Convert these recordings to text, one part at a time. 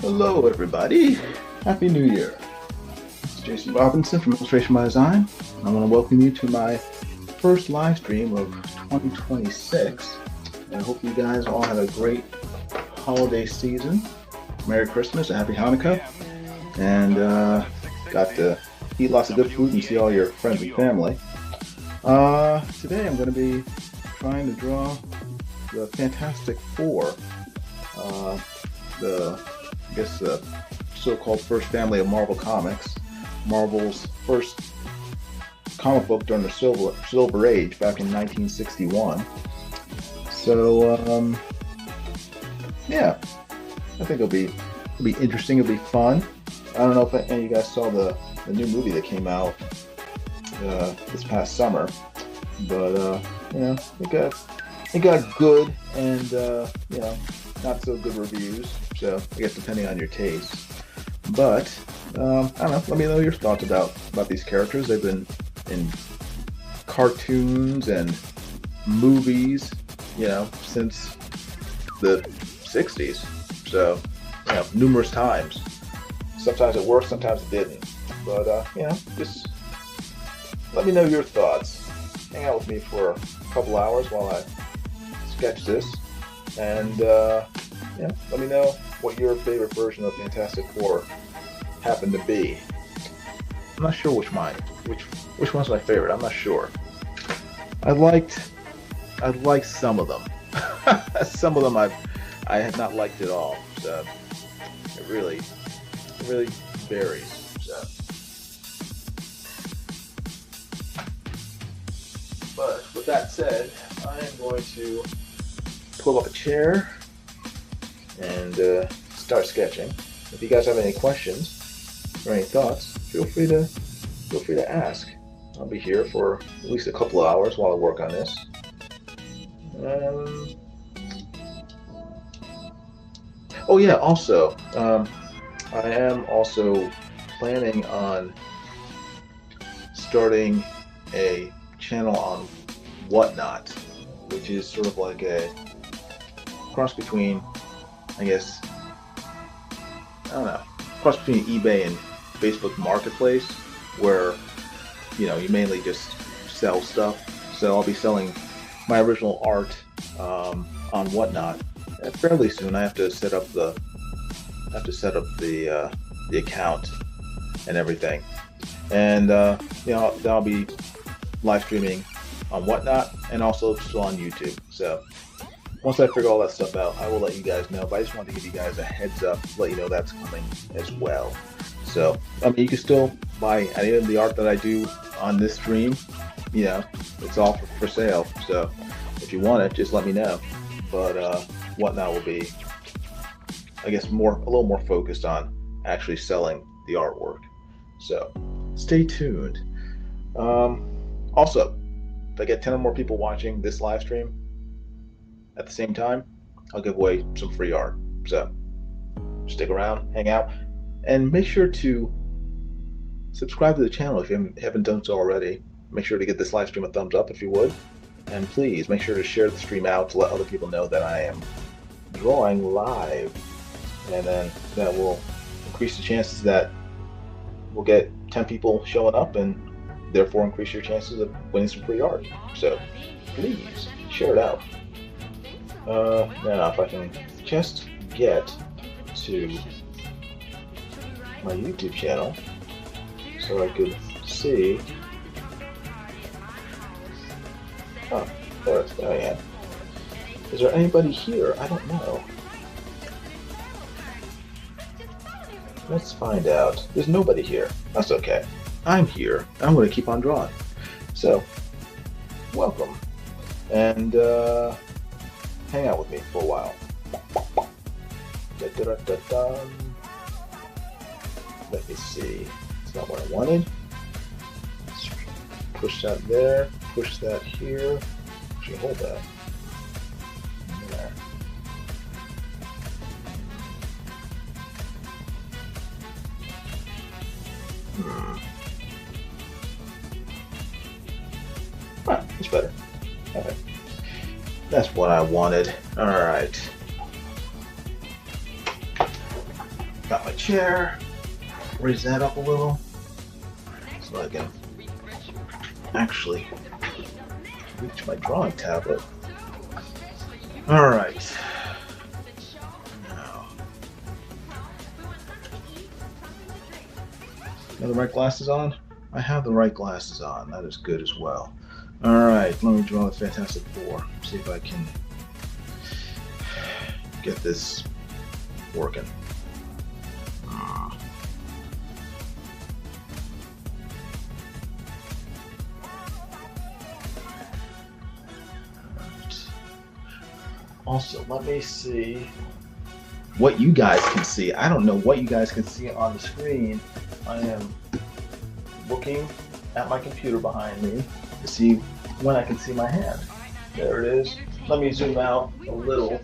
Hello, everybody. Happy New Year. It's Jason Robinson from Illustration by Design. I want to welcome you to my first live stream of 2026. I hope you guys all had a great holiday season. Merry Christmas, a Happy Hanukkah, and got to eat lots of good food and see all your friends and family. Today I'm going to be trying to draw the Fantastic Four, the so-called first family of Marvel Comics, Marvel's first comic book during the Silver Age back in 1961. So, yeah, I think it'll be interesting. It'll be fun. I don't know if any of you guys saw the new movie that came out this past summer, but it got good and not so good reviews. So I guess depending on your taste. But I don't know. Let me know your thoughts about these characters. They've been in cartoons and movies, since the 60s. So, numerous times. Sometimes it worked, sometimes it didn't. But just let me know your thoughts. Hang out with me for a couple hours while I sketch this, and let me know what your favorite version of Fantastic Four happened to be. I'm not sure which one's my favorite. I'm not sure. I liked some of them. Some of them I had not liked at all. So it really varies. So. But with that said, I am going to pull up a chair and start sketching. If you guys have any questions or any thoughts, feel free to ask. I'll be here for at least a couple of hours while I work on this. Oh yeah, also, I am also planning on starting a channel on Whatnot, which is sort of like a cross between, cross between eBay and Facebook Marketplace, where you mainly just sell stuff. So I'll be selling my original art on Whatnot fairly soon. I have to set up the account and everything, and I'll be live streaming on Whatnot and also still on YouTube. So once I figure all that stuff out, I will let you guys know. But I just wanted to give you guys a heads up, let you know that's coming as well. So you can still buy any of the art that I do on this stream. It's all for sale. So if you want it, just let me know. But Whatnot will be, a little more focused on actually selling the artwork. So stay tuned. Also, if I get 10 or more people watching this live stream at the same time, I'll give away some free art. So stick around, hang out, and make sure to subscribe to the channel if you haven't done so already. Make sure to give this live stream a thumbs up if you would. And please make sure to share the stream out to let other people know that I am drawing live. And then that will increase the chances that we'll get 10 people showing up, and therefore increase your chances of winning some free art. So please share it out. Now if I can just get to my YouTube channel so I could see. Oh, there I am. Is there anybody here? I don't know. Let's find out. There's nobody here. That's okay. I'm here. I'm going to keep on drawing. So, welcome. And hang out with me for a while. Let me see. It's not what I wanted. Let's push that there. Push that here. Actually, hold that. There. That's better. Okay. That's what I wanted. Alright. got my chair. Raise that up a little so I can actually reach my drawing tablet. All right. Now, have the right glasses on? I have the right glasses on. That is good as well. All right, let me draw the Fantastic Four. See if I can get this working. Also, let me see what you guys can see. I don't know what you guys can see on the screen. I am looking at my computer behind me to see when I can see my hand. There it is. Let me zoom out a little.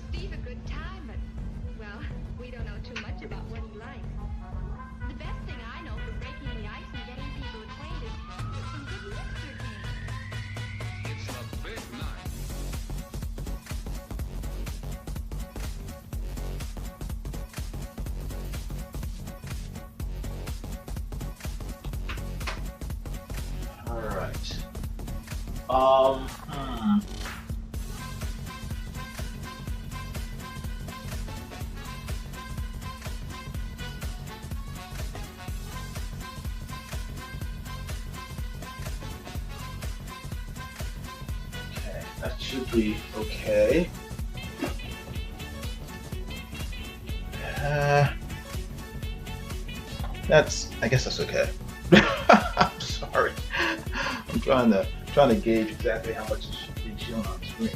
Okay, that should be okay. I guess that's okay. I'm sorry. I'm trying to gauge exactly how much it should be shown on screen.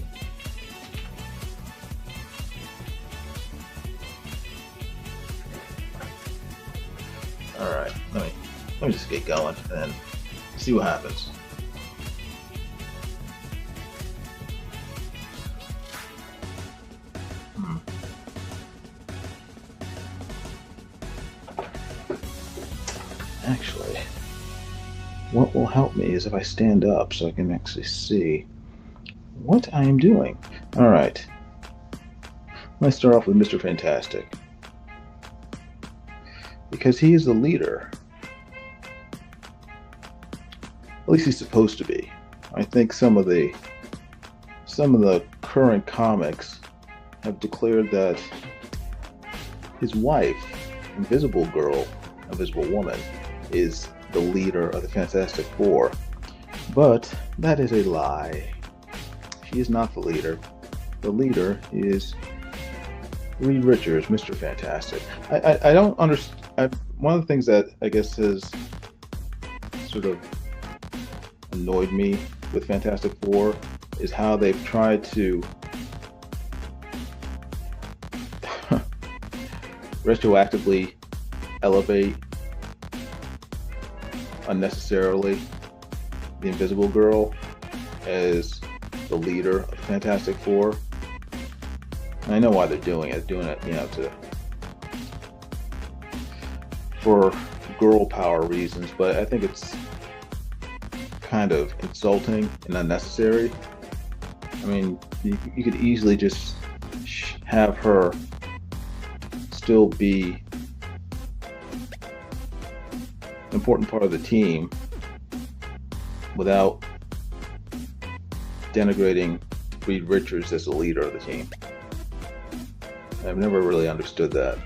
All right, let me just get going and see what happens. Actually, what will help me is if I stand up so I can actually see what I am doing. All right, let's start off with Mr. Fantastic, because he is the leader. At least he's supposed to be. I think some of the current comics have declared that his wife, Invisible Girl, Invisible Woman, is the leader of the Fantastic Four. But that is a lie. She is not the leader. The leader is Reed Richards, Mr. Fantastic. I don't understand. One of the things that I guess has sort of annoyed me with Fantastic Four is how they've tried to retroactively elevate unnecessarily the Invisible Girl as the leader of the Fantastic Four. And I know why they're doing it. Doing it, for girl power reasons, but I think it's kind of insulting and unnecessary. I mean, you could easily just have her still be an important part of the team without denigrating Reed Richards as the leader of the team. I've never really understood that.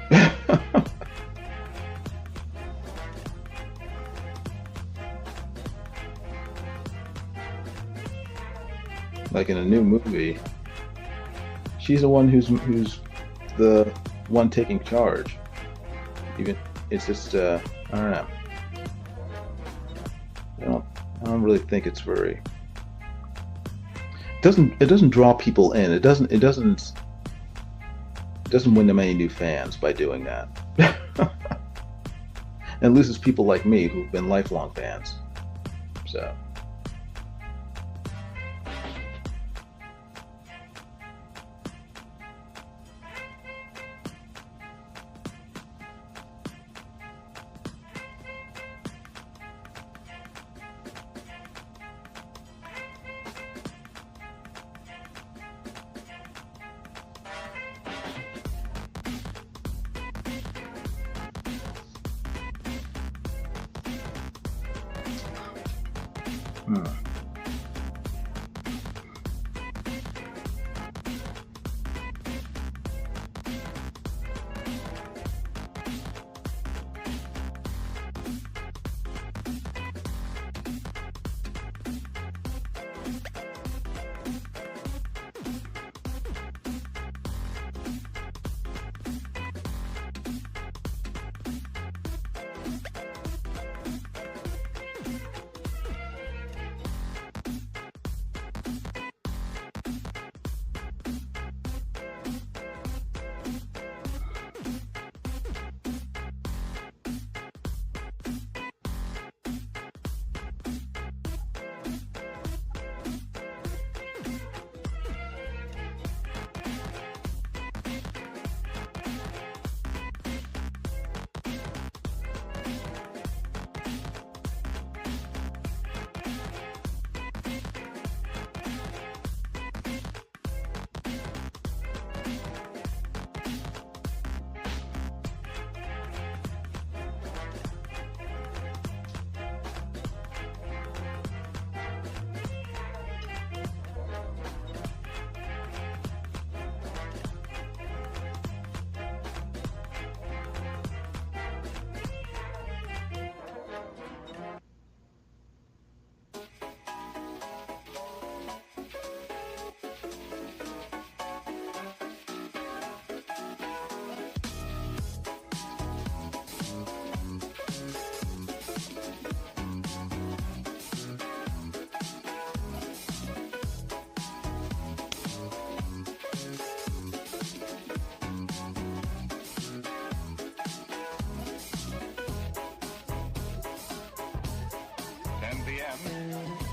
Like in a new movie, she's the one who's the one taking charge. Even it's just I don't know. I don't really think it's very. It doesn't draw people in. It doesn't win them any new fans by doing that. And loses people like me who've been lifelong fans. So. Hmm.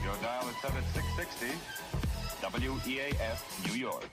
Your dial is set at 660 WEAF, New York.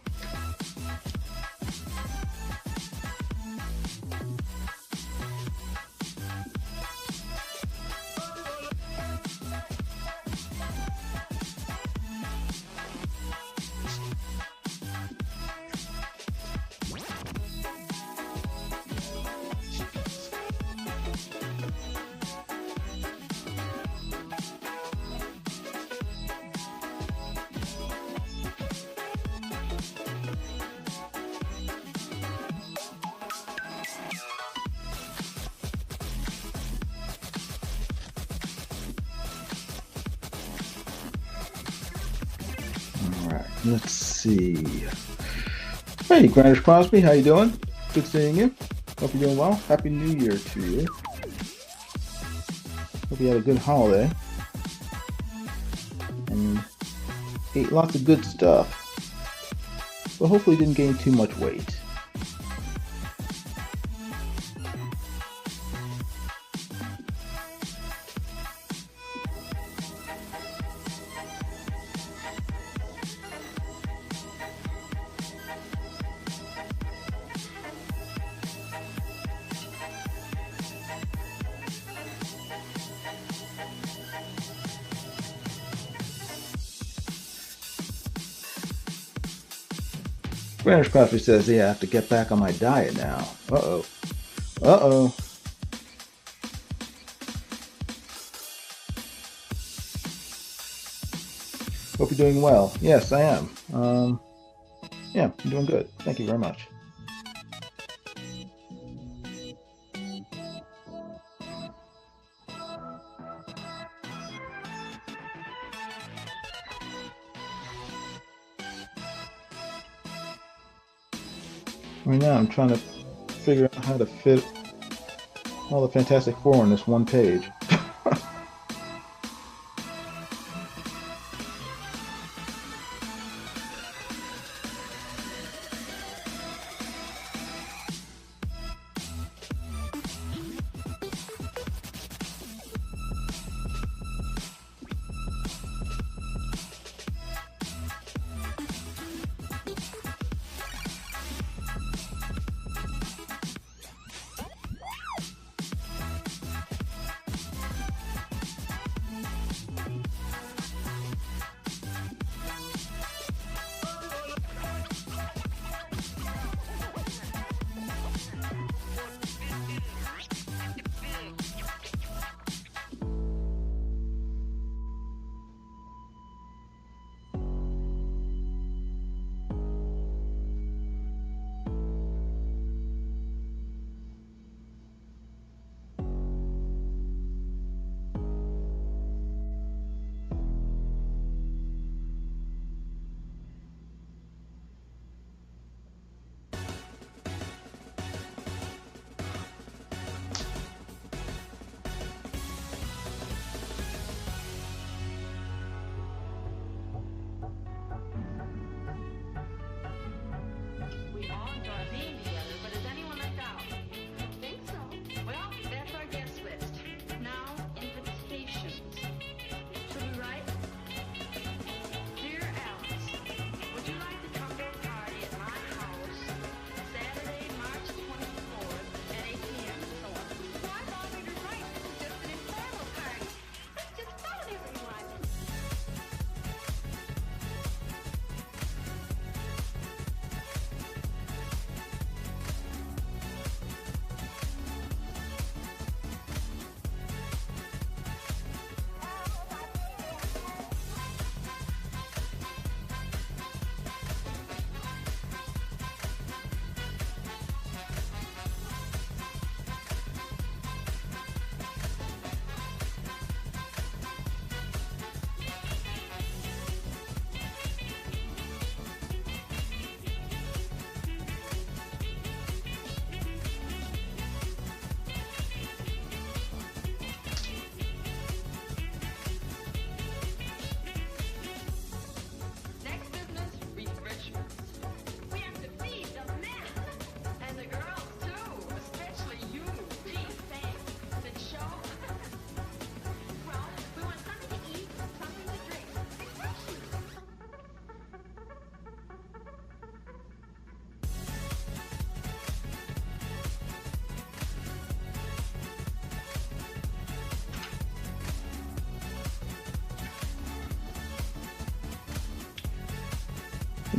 Let's see. Hey, Grandis Crosby, how you doing? Good seeing you. Hope you're doing well. Happy New Year to you. Hope you had a good holiday and ate lots of good stuff, but hopefully didn't gain too much weight. Grandis Crosby says, yeah, I have to get back on my diet now. Uh-oh. Uh-oh. Hope you're doing well. Yes, I am. Yeah, I'm doing good. Thank you very much. Right now, I'm trying to figure out how to fit all the Fantastic Four on this one page.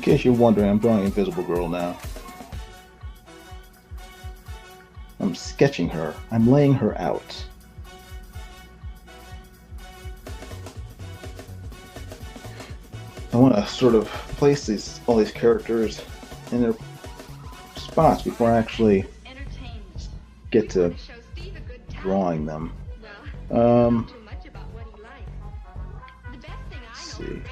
In case you're wondering, I'm drawing Invisible Girl now. I'm sketching her. I'm laying her out. I want to sort of place all these characters in their spots before I actually get to drawing them. Let's see.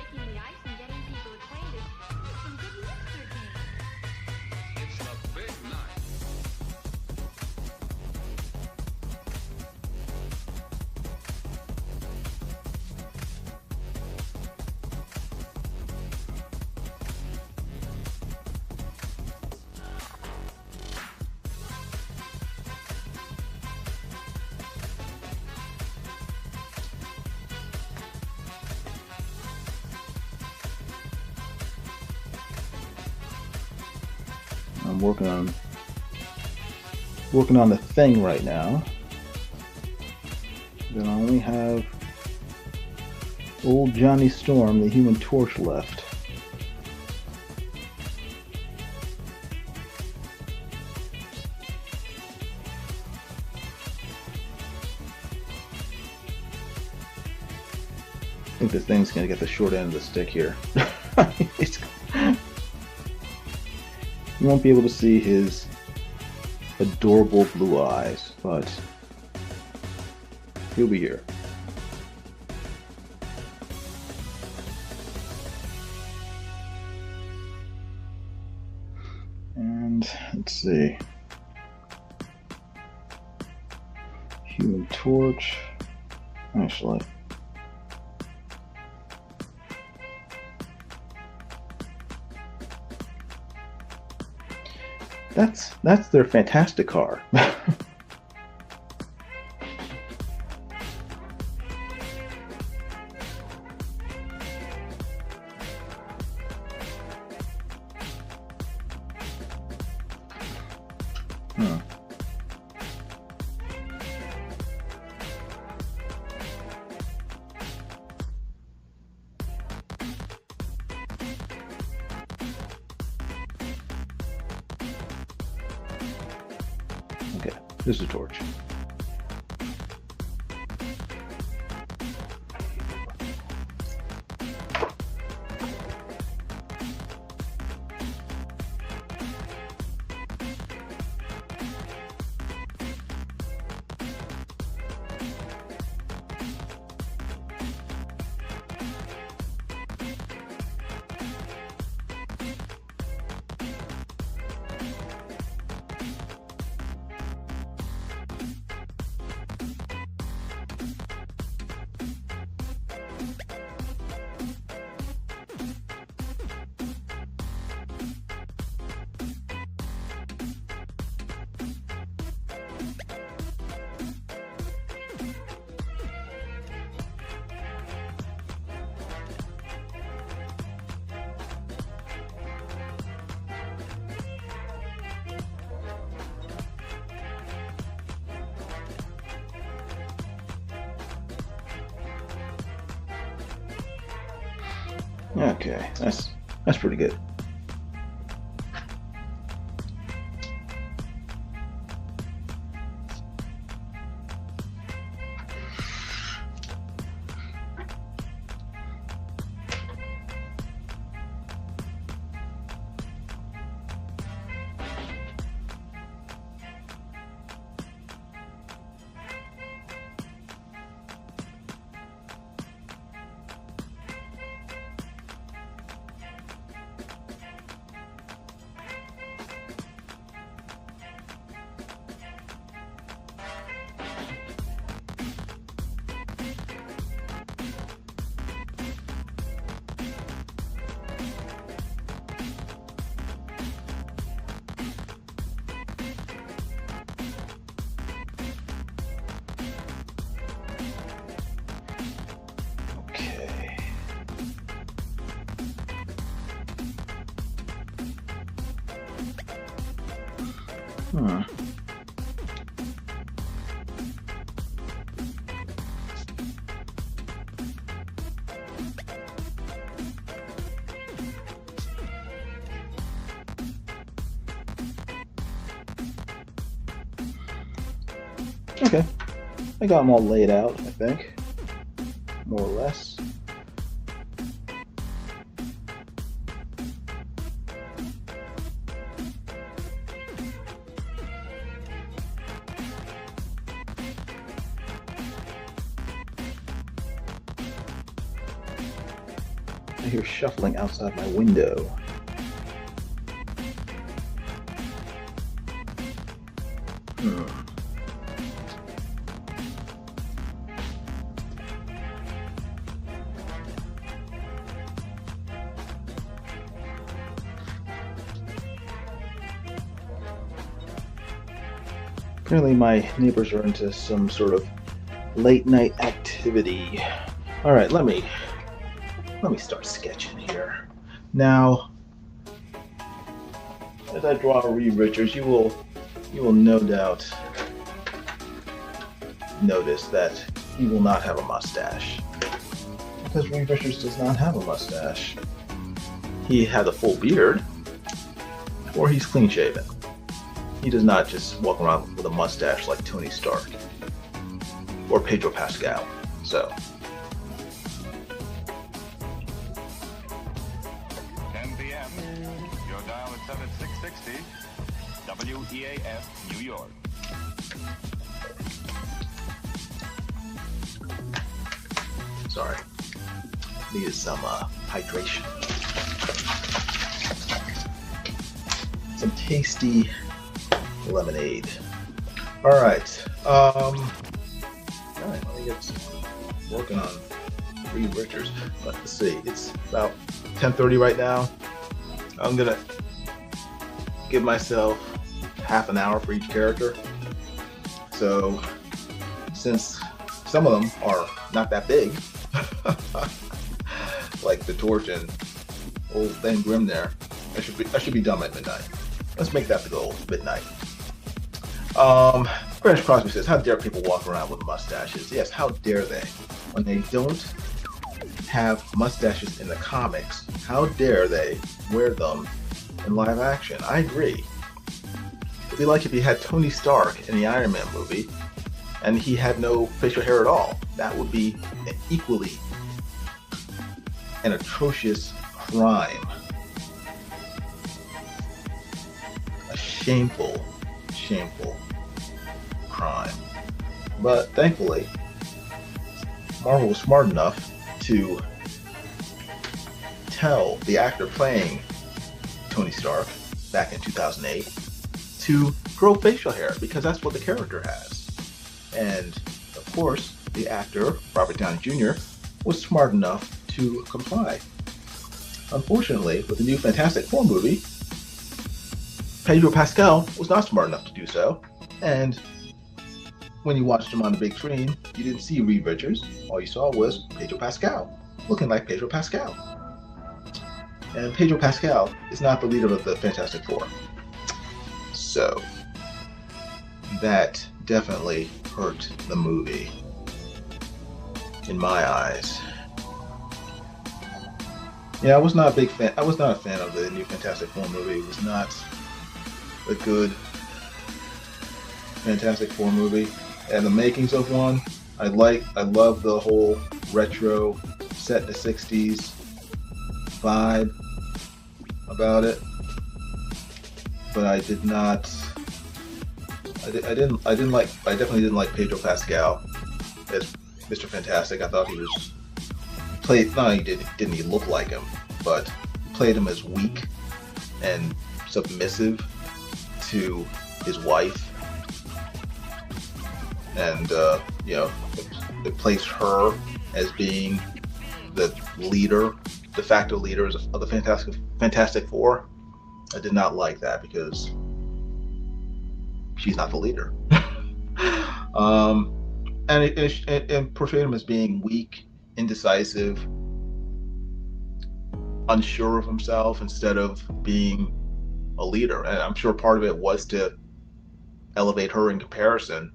I'm working on the thing right now. Then I only have old Johnny Storm, the Human Torch, left. I think this thing's gonna get the short end of the stick here. You won't be able to see his adorable blue eyes, but he'll be here. And let's see. Human Torch. Actually. That's their fantastic car. Okay, this is a torch. Okay, that's pretty good. Huh. Okay, I got them all laid out, I think, more or less. I hear shuffling outside my window. Apparently my neighbors are into some sort of late night activity. All right, let me start sketching here. Now, as I draw Reed Richards, you will no doubt notice that he will not have a mustache, because Reed Richards does not have a mustache. He has a full beard, or he's clean shaven. He does not just walk around with a mustache like Tony Stark or Pedro Pascal. So 10 p.m. Your dial is set at 660. WEAF, New York. sorry, needed some hydration. Some tasty lemonade. All right. All right. Let me get working on Reed Richards. Let's see. It's about 10:30 right now. I'm gonna give myself half an hour for each character. So, since some of them are not that big, like the Torch and old Ben Grimm there, I should be done at midnight. Let's make that the goal, midnight. British Crosby says, how dare people walk around with mustaches? Yes, how dare they? When they don't have mustaches in the comics, how dare they wear them in live action? I agree. It'd be like if you had Tony Stark in the Iron Man movie and he had no facial hair at all. That would be equally an atrocious crime. A shameful crime. But thankfully, Marvel was smart enough to tell the actor playing Tony Stark back in 2008 to grow facial hair, because that's what the character has. And of course, the actor, Robert Downey Jr., was smart enough to comply. Unfortunately, with the new Fantastic Four movie, Pedro Pascal was not smart enough to do so, and when you watched him on the big screen, you didn't see Reed Richards. All you saw was Pedro Pascal, looking like Pedro Pascal. And Pedro Pascal is not the leader of the Fantastic Four. So, that definitely hurt the movie, in my eyes. Yeah, I was not a big fan. I was not a fan of the new Fantastic Four movie. It was not a good Fantastic Four movie. And the makings of one, I love the whole retro set in the 60s vibe about it. But I did not, I definitely didn't like Pedro Pascal as Mr. Fantastic. I thought he was played, not only didn't he look like him, but played him as weak and submissive to his wife. And it placed her as being the leader, de facto leaders of the Fantastic Four. I did not like that because she's not the leader. And it portrayed him as being weak, indecisive, unsure of himself instead of being a leader. And I'm sure part of it was to elevate her in comparison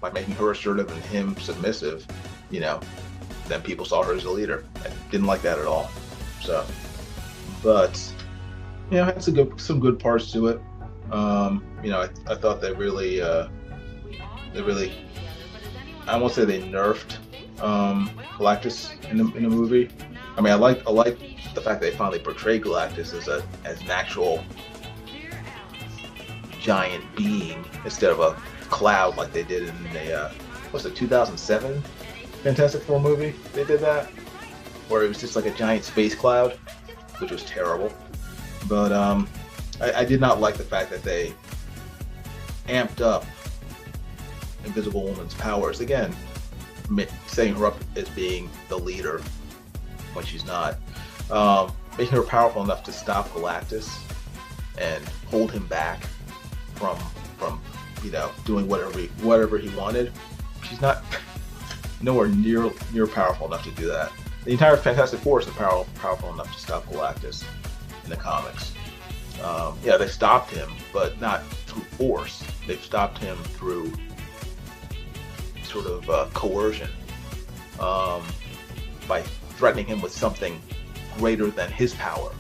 by making her assertive and him submissive. Then people saw her as a leader. I didn't like that at all. So, but it had some good parts to it. I thought they really they really, I won't say they nerfed Galactus in the movie. I mean, I like the fact they finally portrayed Galactus as an actual giant being instead of a cloud like they did in the what's it 2007 Fantastic Four movie. They did that where it was just like a giant space cloud, which was terrible. But I did not like the fact that they amped up Invisible Woman's powers again, setting her up as being the leader when she's not, making her powerful enough to stop Galactus and hold him back from doing whatever he wanted. She's not nowhere near powerful enough to do that. The entire Fantastic Four isn't powerful enough to stop Galactus in the comics. Yeah, they stopped him, but not through force. They've stopped him through sort of coercion, by threatening him with something greater than his power.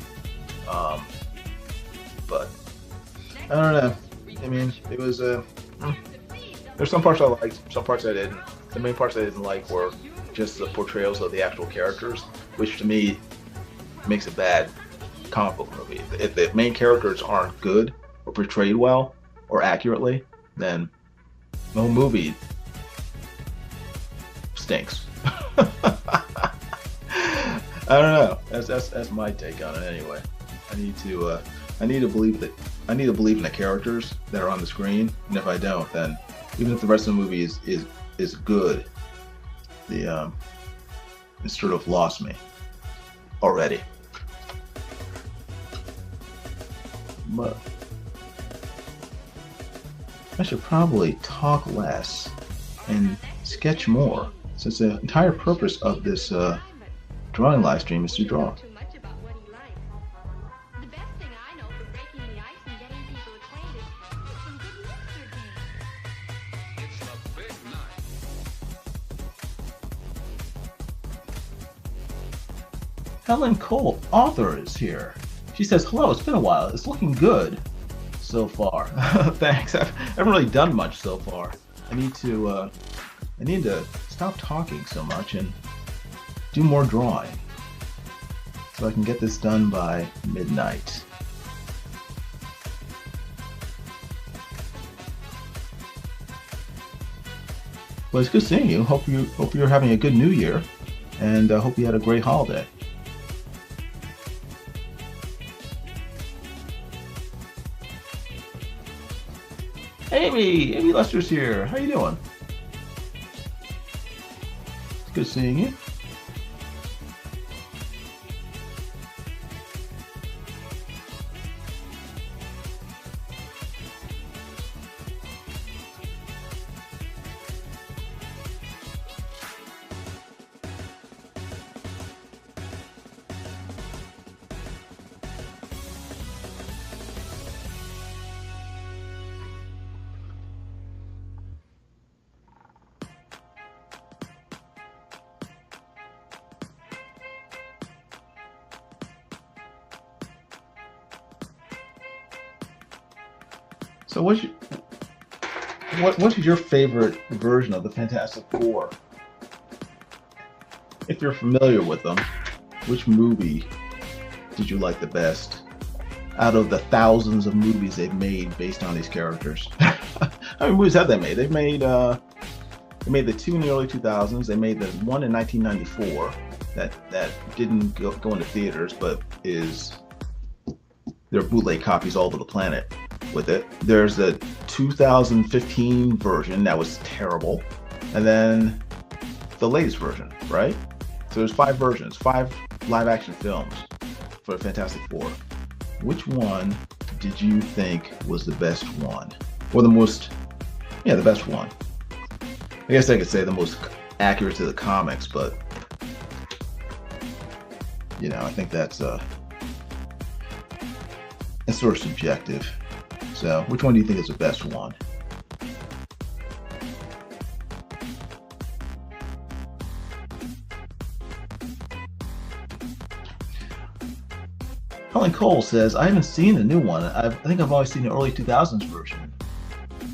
But I don't know. I mean, it was there's some parts I liked, some parts I didn't. The main parts I didn't like were just the portrayals of the actual characters, which to me makes a bad comic book movie. If the main characters aren't good or portrayed well or accurately, then the whole movie stinks. I don't know. That's my take on it anyway. I need to believe in the characters that are on the screen, and if I don't, then even if the rest of the movie is good, it sort of lost me already. But I should probably talk less and sketch more, since the entire purpose of this drawing live stream is to draw. Helen Cole, author, is here. She says, hello, it's been a while. It's looking good so far. Thanks. I haven't really done much so far. I need to stop talking so much and do more drawing so I can get this done by midnight. Well, it's good seeing you. Hope you're having a good New Year, and hope you had a great holiday. Amy Lester's here. How you doing? It's good seeing you. So what is your favorite version of the Fantastic Four? If you're familiar with them, which movie did you like the best out of the thousands of movies they've made based on these characters? How many movies have they made? They made the two in the early 2000s. They made the one in 1994 that didn't go into theaters, but there are bootleg copies all over the planet with it. There's the 2015 version that was terrible, and then the latest version, right? So there's 5 versions, 5 live action films for the Fantastic Four. Which one did you think was the best one? Or the best one? I guess I could say the most accurate to the comics, but I think that's sort of subjective. So, which one do you think is the best one? Helen Cole says, I haven't seen the new one. I think I've always seen the early 2000s version.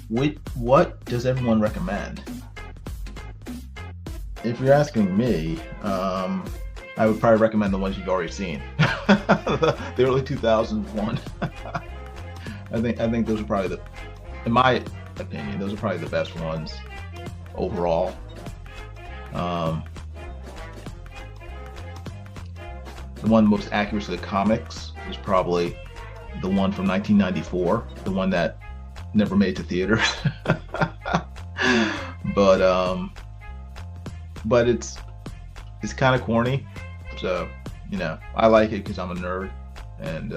what does everyone recommend? If you're asking me, I would probably recommend the ones you've already seen. The early 2000s one. I think those are probably in my opinion, those are probably the best ones overall. The one most accurate to the comics is probably the one from 1994, the one that never made it to theaters. But it's kind of corny, so I like it because I'm a nerd, and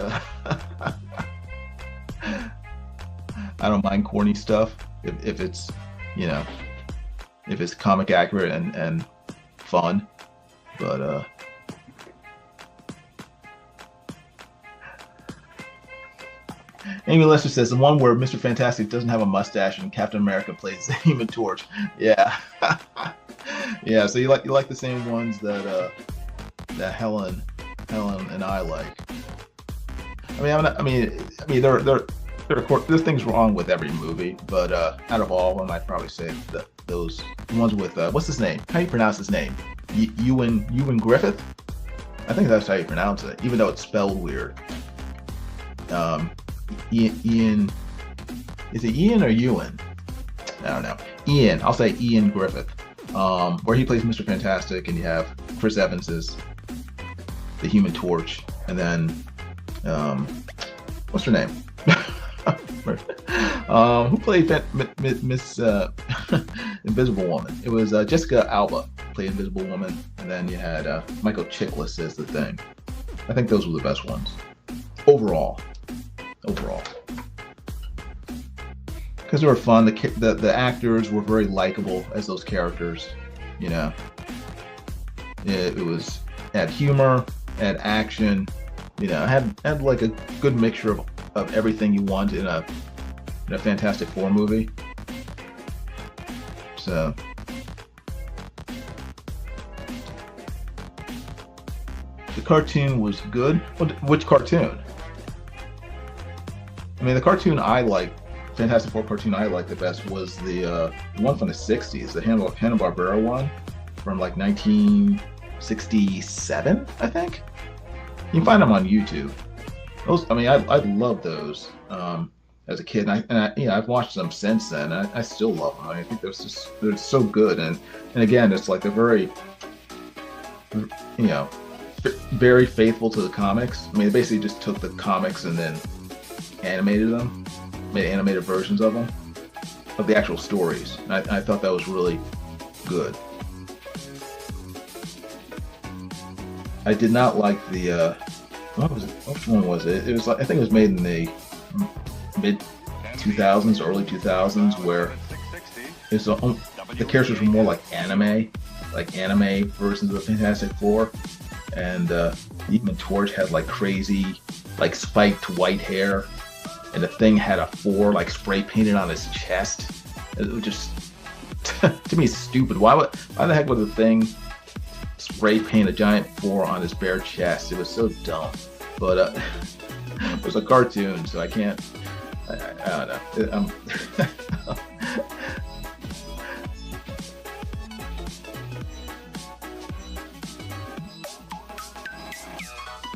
I don't mind corny stuff if it's if it's comic accurate and fun. But Amy Lester says the one where Mr. Fantastic doesn't have a mustache and Captain America plays the Human Torch. Yeah, yeah. So you like the same ones that Helen and I like. I mean, there's things wrong with every movie, but out of all of them, I'd probably say that those ones with what's his name? How do you pronounce his name? Ewan Griffith? I think that's how you pronounce it, even though it's spelled weird. Ian, is it Ian or Ewan? I don't know. Ian, I'll say Ian Griffith, where he plays Mr. Fantastic, and you have Chris Evans as the Human Torch, and then what's her name? Who played Miss Invisible Woman? It was Jessica Alba played Invisible Woman, and then you had Michael Chiklis as the Thing. I think those were the best ones overall, because they were fun. The actors were very likable as those characters. It had humor, had action. Had like a good mixture of everything you want in a Fantastic Four movie. So the cartoon was good. Which cartoon? I mean, the cartoon I like, Fantastic Four cartoon I like the best was the one from the 60s, the Hanna-Barbera one from like 1967, I think. You can find them on YouTube. Those, I love those as a kid, and I've watched them since then. I still love them. I think they're so good, and again, it's like they're very, very faithful to the comics. I mean, they basically just took the comics and then animated them, made animated versions of them, of the actual stories. And I thought that was really good. I did not like the which one was it? It was like, I think it was made in the mid 2000s, early 2000s, where the characters were more like anime versions of the Fantastic Four, and even Torch had like crazy, like spiked white hair, and the Thing had a 4 like spray painted on his chest. It was just to me stupid. Why the heck would the Thing spray paint a giant 4 on his bare chest? It was so dumb. But it was a cartoon, so I can't. I don't know.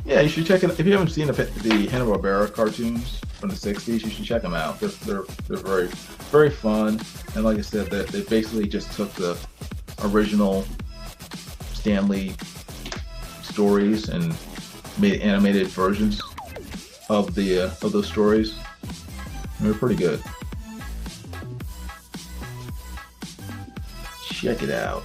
Yeah, you should check it. If you haven't seen the Hanna-Barbera cartoons from the 60s, you should check them out. They're very, very fun. And like I said, they basically just took the original Stan Lee stories and made animated versions of those stories. And they're pretty good. Check it out.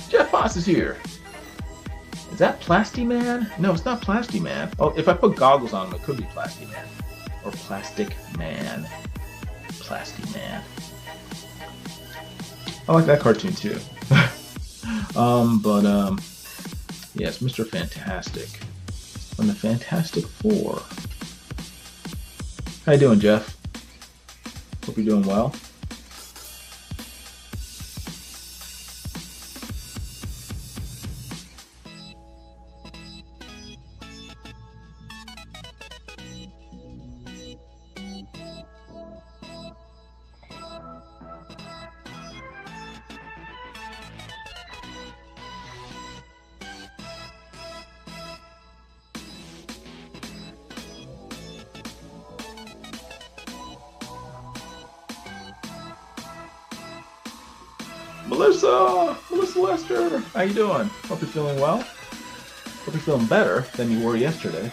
Jeff Foss is here. Is that Plasty Man? No, it's not Plasty Man. Oh, if I put goggles on him, it could be Plasty Man. Or Plastic Man. Plasty Man. I like that cartoon too. Yes, Mr. Fantastic from the Fantastic Four. How you doing, Jeff? Hope you're doing well. Melissa Lester, how you doing? Hope you're feeling well. Hope you're feeling better than you were yesterday.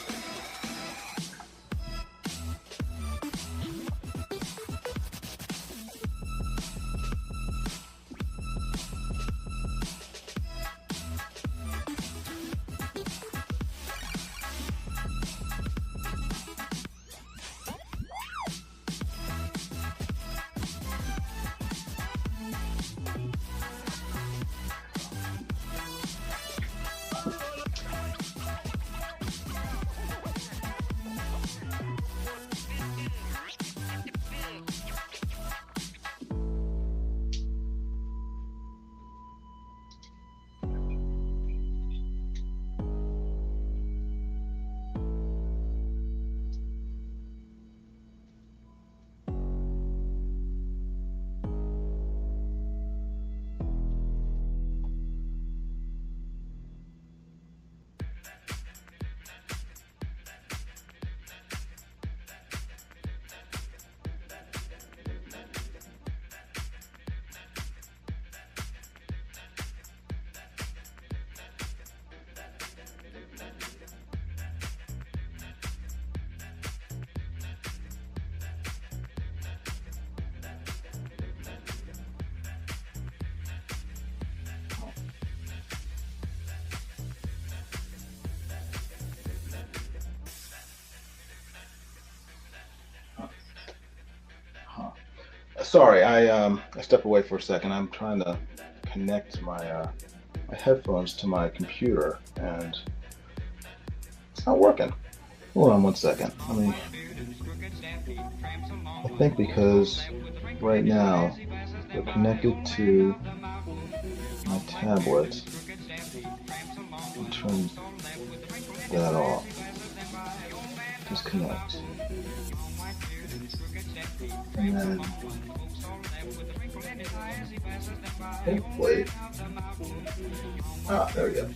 Sorry, I stepped away for a second. I'm trying to connect my headphones to my computer, and it's not working. Hold on one second. I think because right now they're connected to my tablet. I'll turn that off. Disconnect. And then hopefully, there we go.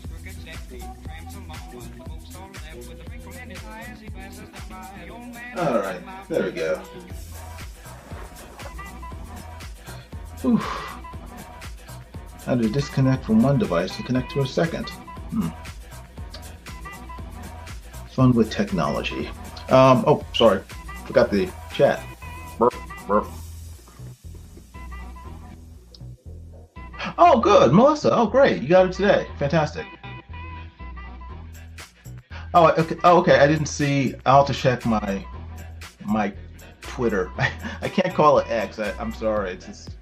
All right, there we go. Whew. How to disconnect from one device and connect to a second. Fun with technology. Oh, sorry, forgot the chat. Burp, burp. Oh, good, Melissa. Oh, great, you got it today. Fantastic. Oh, okay. Oh, okay. I didn't see. I'll have to check my Twitter. I can't call it X. I'm sorry. It's just,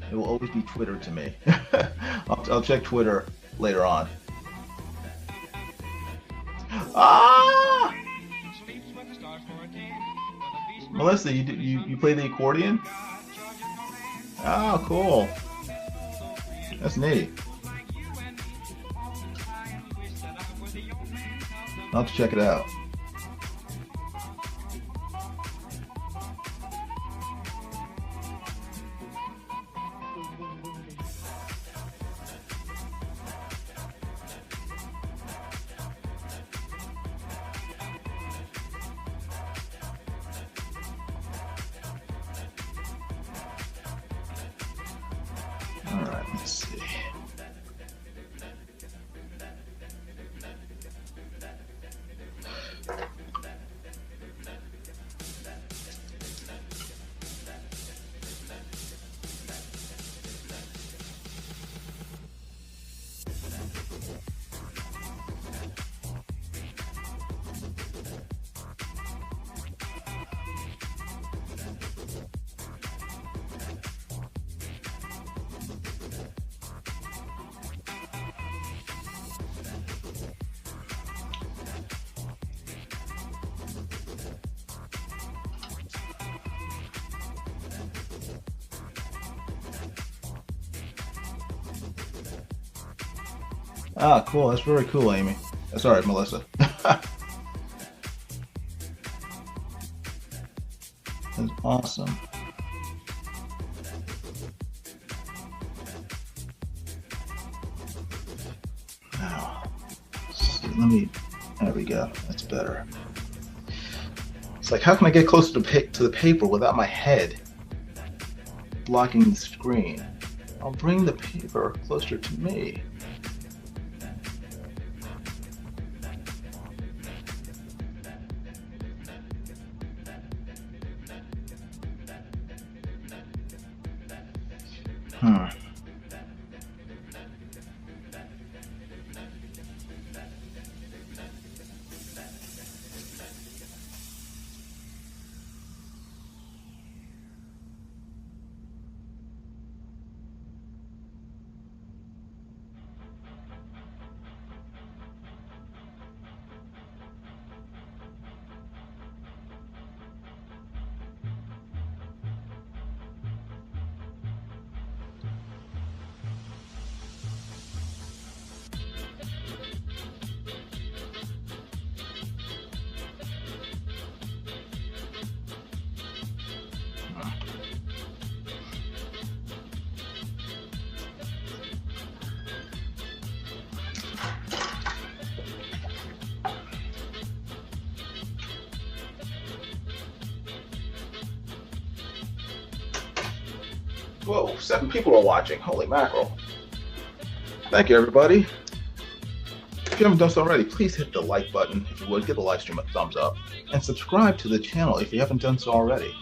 it will always be Twitter to me. I'll check Twitter later on. Ah! Melissa, you play the accordion? Oh, cool. That's neat. I'll have to check it out. All right, let's see. Ah, cool. That's very cool, Amy. Sorry, Melissa. That's awesome. Now, there we go. That's better. It's like, how can I get closer to the paper without my head blocking the screen? I'll bring the paper closer to me. Whoa, 7 people are watching. Holy mackerel. Thank you, everybody. If you haven't done so already, please hit the like button. If you would, give the live stream a thumbs up. And subscribe to the channel if you haven't done so already.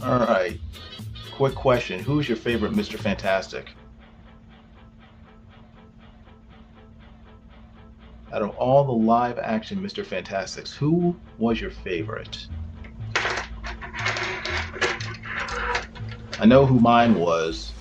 All right, quick question. Who's your favorite Mr. Fantastic? Out of all the live action Mr. Fantastics, who was your favorite? I know who mine was.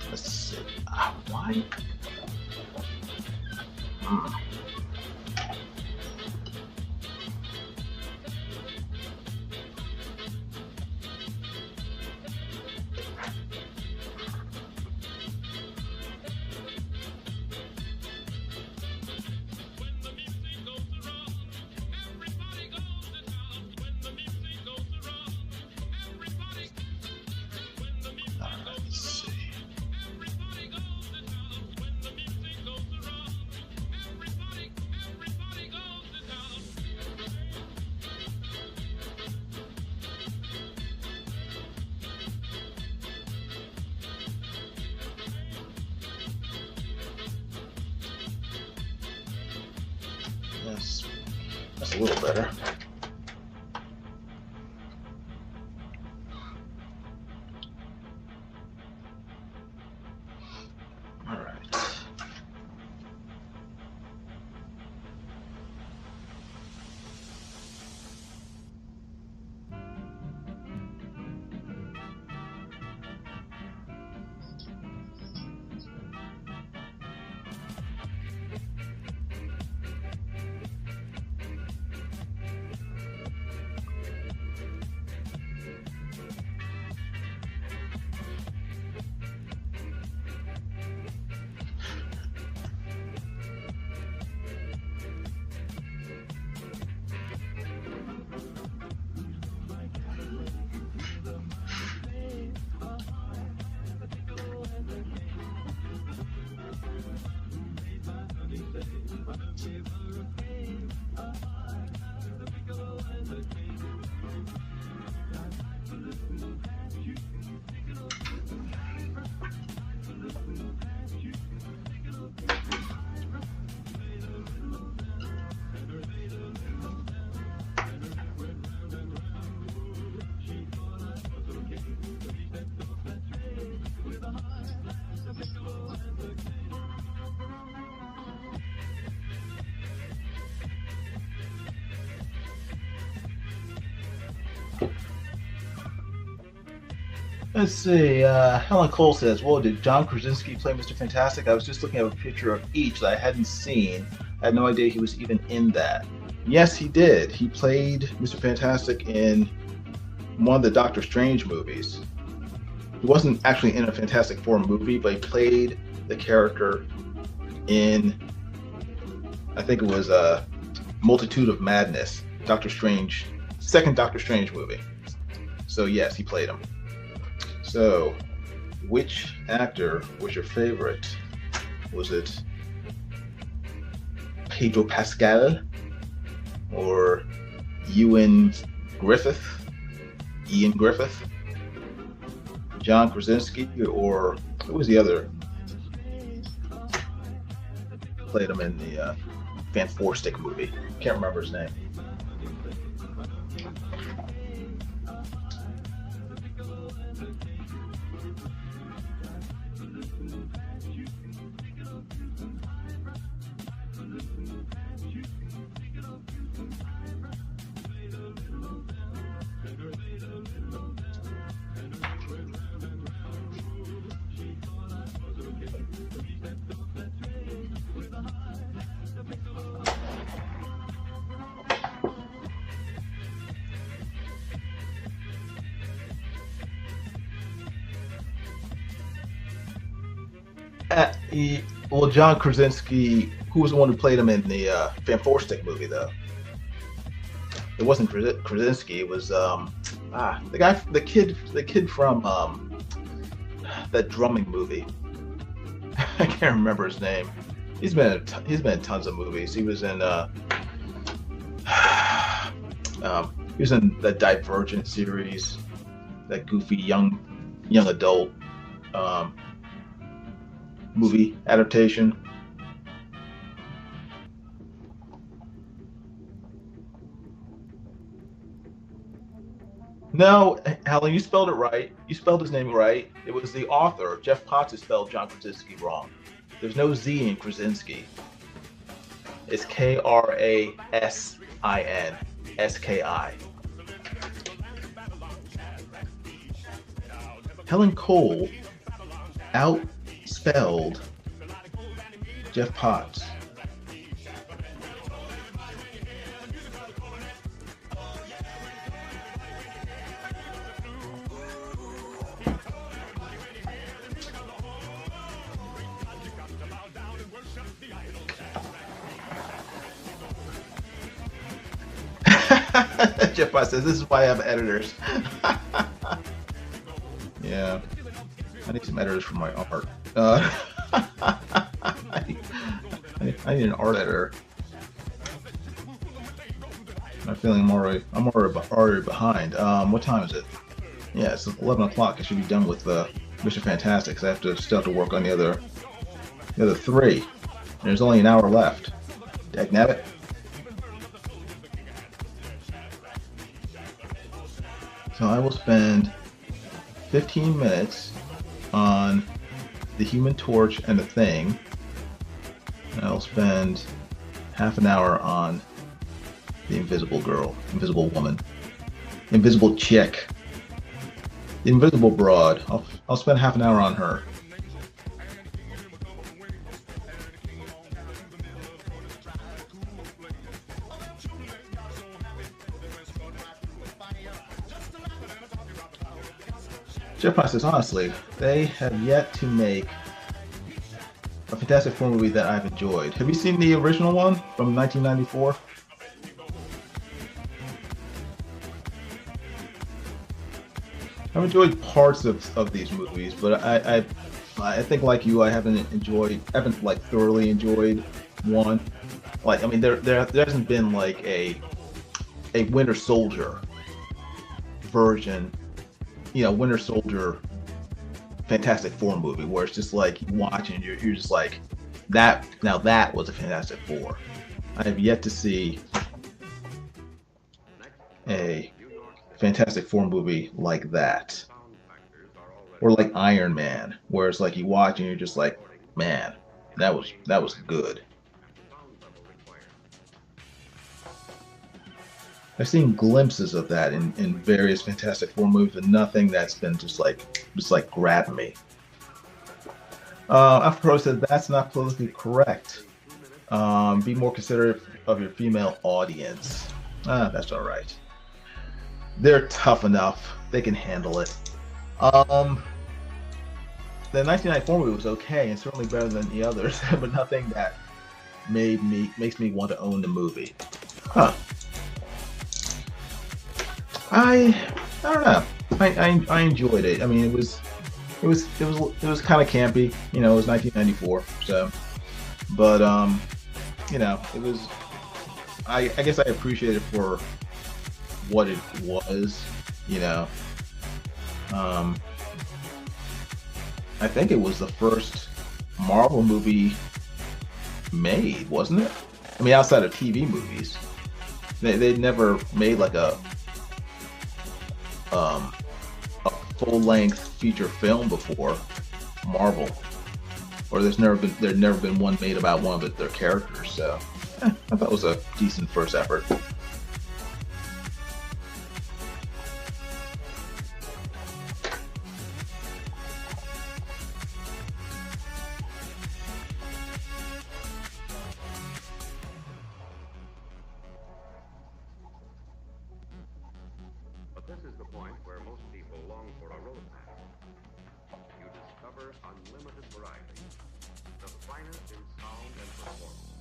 Let's see. Why? That's a little better. All right. Let's see. Helen Cole says, "Whoa, did John Krasinski play Mr. Fantastic? I was just looking at a picture of each that I hadn't seen. I had no idea he was even in that." Yes, he did. He played Mr. Fantastic in one of the Doctor Strange movies. He wasn't actually in a Fantastic Four movie, but he played the character in, I think it was Multitude of Madness, Doctor Strange, second Doctor Strange movie. So yes, he played him. So, which actor was your favorite? Was it Pedro Pascal or Ian Griffith, John Krasinski, or who was the other? Played him in the Fantastic movie. Can't remember his name. Well, John Krasinski, who was the one who played him in the Fantastic movie, though. It wasn't Krasinski. It was the kid from that drumming movie. I can't remember his name. He's been in tons of movies. He was in the Divergent series, that goofy young adult movie adaptation. No, Helen, you spelled it right. You spelled his name right. It was the author, Jeff Potts, who spelled John Krasinski wrong. There's no Z in Krasinski. It's Krasinski. Helen Cole outspelled Jeff Potts. Jeff Potts says, "This is why I have editors." Yeah, I need some editors for my art. I need an art editor. I'm feeling I'm already behind. What time is it? Yeah, it's 11 o'clock. I should be done with Mr. Fantastic, because I still have to work on the other three. And there's only an hour left. Dagnabbit. So I will spend 15 minutes on the Human Torch and the Thing. And I'll spend half an hour on the Invisible Girl, Invisible Woman, Invisible Chick, the Invisible Broad. I'll spend half an hour on her. Jeff Potts says, honestly, they have yet to make a Fantastic Four movie that I've enjoyed. Have you seen the original one from 1994? I've enjoyed parts of these movies, but I think, like you, I haven't like thoroughly enjoyed one. Like, I mean, there hasn't been like a Winter Soldier version, Winter Soldier Fantastic Four movie where it's just like you watch and you're just like, that was a Fantastic Four. I have yet to see a Fantastic Four movie like that, or like Iron Man, where it's like you watch and you're just like, man, that was good. I've seen glimpses of that in various Fantastic Four movies, but nothing that's been just like grabbing me. Afro said that's not politically correct. Be more considerate of your female audience. That's all right. They're tough enough. They can handle it. Um, the 1994 movie was okay and certainly better than the others, but nothing that makes me want to own the movie. Huh. I I don't know. I enjoyed it. I mean, it was kind of campy. You know, it was 1994, so. But you know, it was. I guess I appreciate it for what it was. You know, um, I think it was the first Marvel movie made, wasn't it? I mean, outside of TV movies, they never made like um, a full length feature film before Marvel, or there's never been one made about one of their characters. So I thought it was a decent first effort. But this is the point where most people long for a roadmap. You discover unlimited variety, the finest in sound and performance.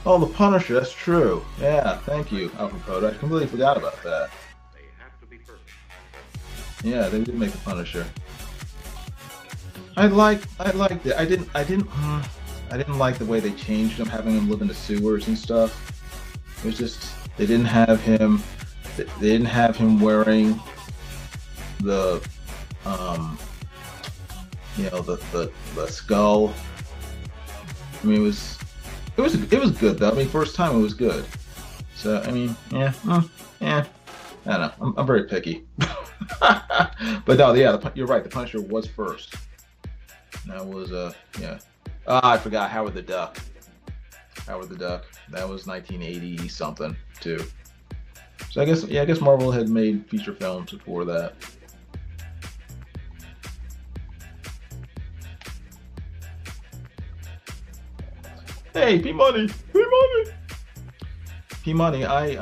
Oh, the Punisher. That's true. Yeah, thank you, Alfred Poe. I completely forgot about that. They have to be perfect. Yeah, they did make the Punisher. I liked it. I didn't like the way they changed him, having him live in the sewers and stuff. It was just they didn't have him. They didn't have him wearing the, um, the skull. I mean, it was good though. I mean, first time it was good. So I mean, yeah, yeah. I don't know. I'm very picky. But no, yeah, you're right. The Punisher was first. That was yeah. I forgot Howard the Duck. Howard the Duck. That was 1980 something too. So I guess Marvel had made feature films before that. Hey, P Money, P Money, P Money. I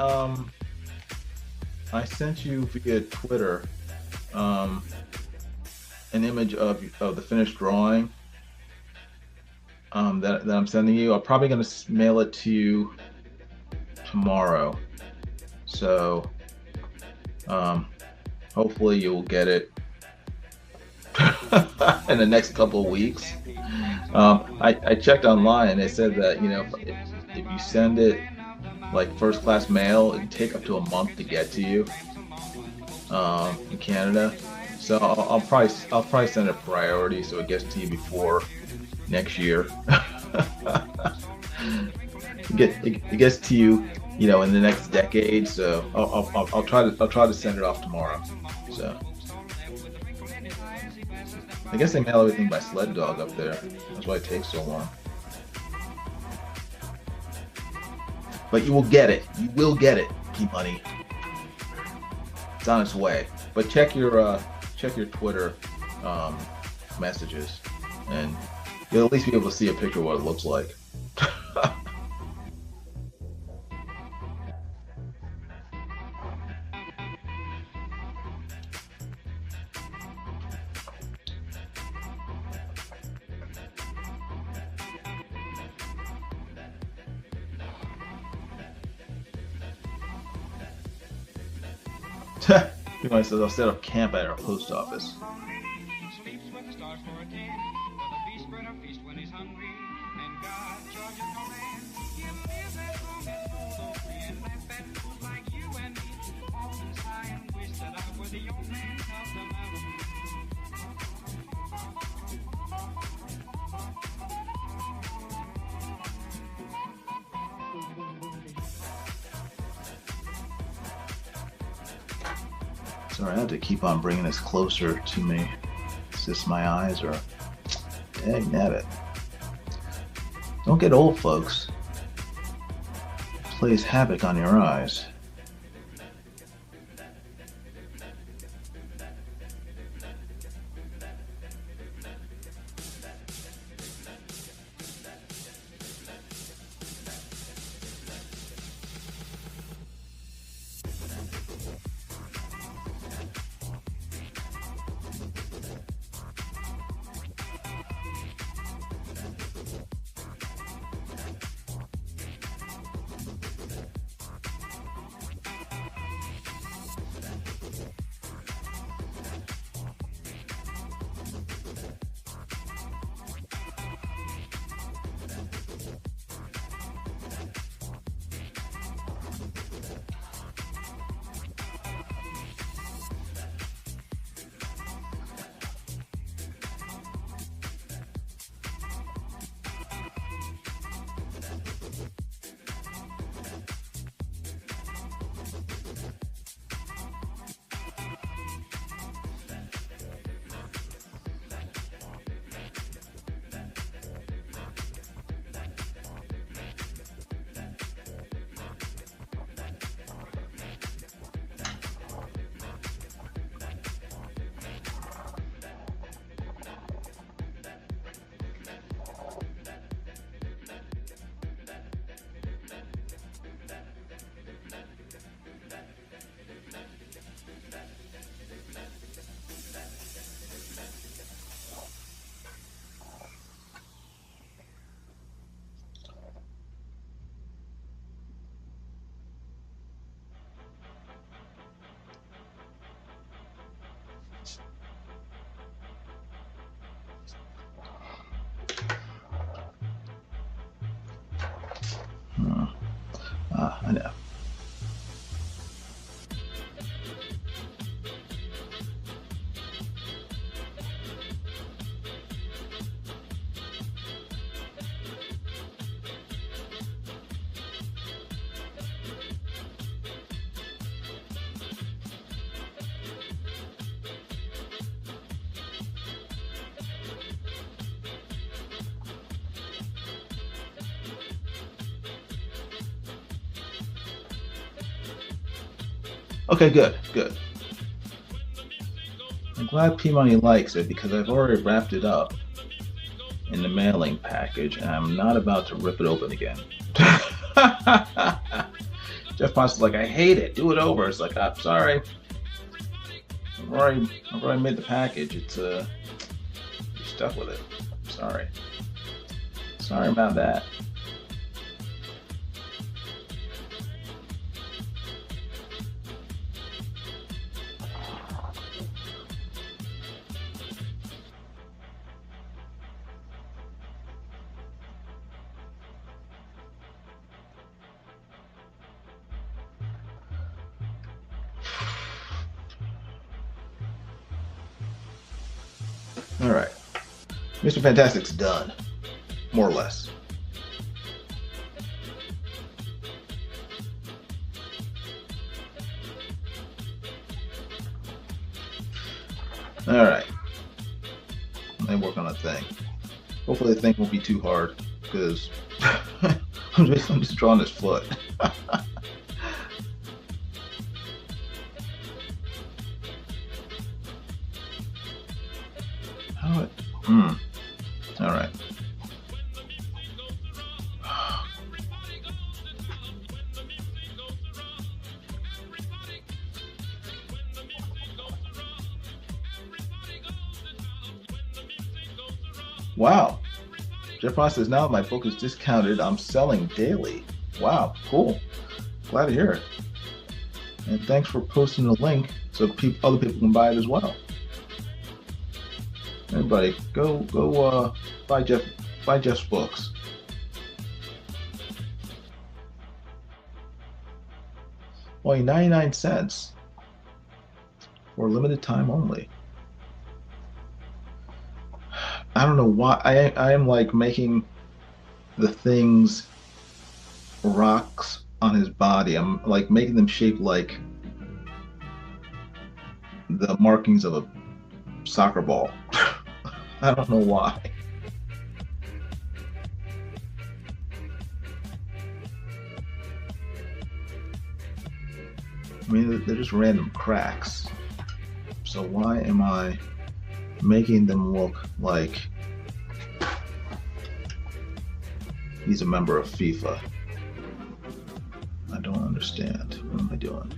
sent you via Twitter an image of the finished drawing that I'm sending you. I'm probably going to mail it to you tomorrow. So hopefully you'll get it in the next couple of weeks. I checked online and they said that, you know, if you send it like first class mail, it can take up to a month to get to you in Canada. So I'll probably send it priority so it gets to you before next year. It gets to you, you know, in the next decade. So I'll try to send it off tomorrow. So I guess they mail everything by sled dog up there. That's why it takes so long. But you will get it. You will get it, P-Money. It's on its way. But check your Twitter messages, and you'll at least be able to see a picture of what it looks like. P-Money says I'll set up camp at our post office. Sorry, I have to keep on bringing this closer to me. It's just my eyes are, dang nabbit. Don't get old, folks. It plays havoc on your eyes. I know. Okay, good, good. I'm glad P Money likes it because I've already wrapped it up in the mailing package and I'm not about to rip it open again. Jeff Potts is like, I hate it. Do it over. It's like, I'm sorry. I've already made the package. It's you're stuck with it. Sorry. Sorry about that. All right. Mr. Fantastic's done, more or less. All right. Let me work on a thing. Hopefully the thing won't be too hard because I'm just drawing this foot. How it? All right. Wow. Jeff Ross says now my book is discounted. I'm selling daily. Wow, cool. Glad to hear it. And thanks for posting the link so other people can buy it as well. Everybody, go buy Jeff's books. Only 99 cents for a limited time only. I don't know why I am like making the things rocks on his body. I'm like making them shaped like the markings of a soccer ball. I don't know why. I mean, they're just random cracks. So why am I making them look like he's a member of FIFA? I don't understand. What am I doing?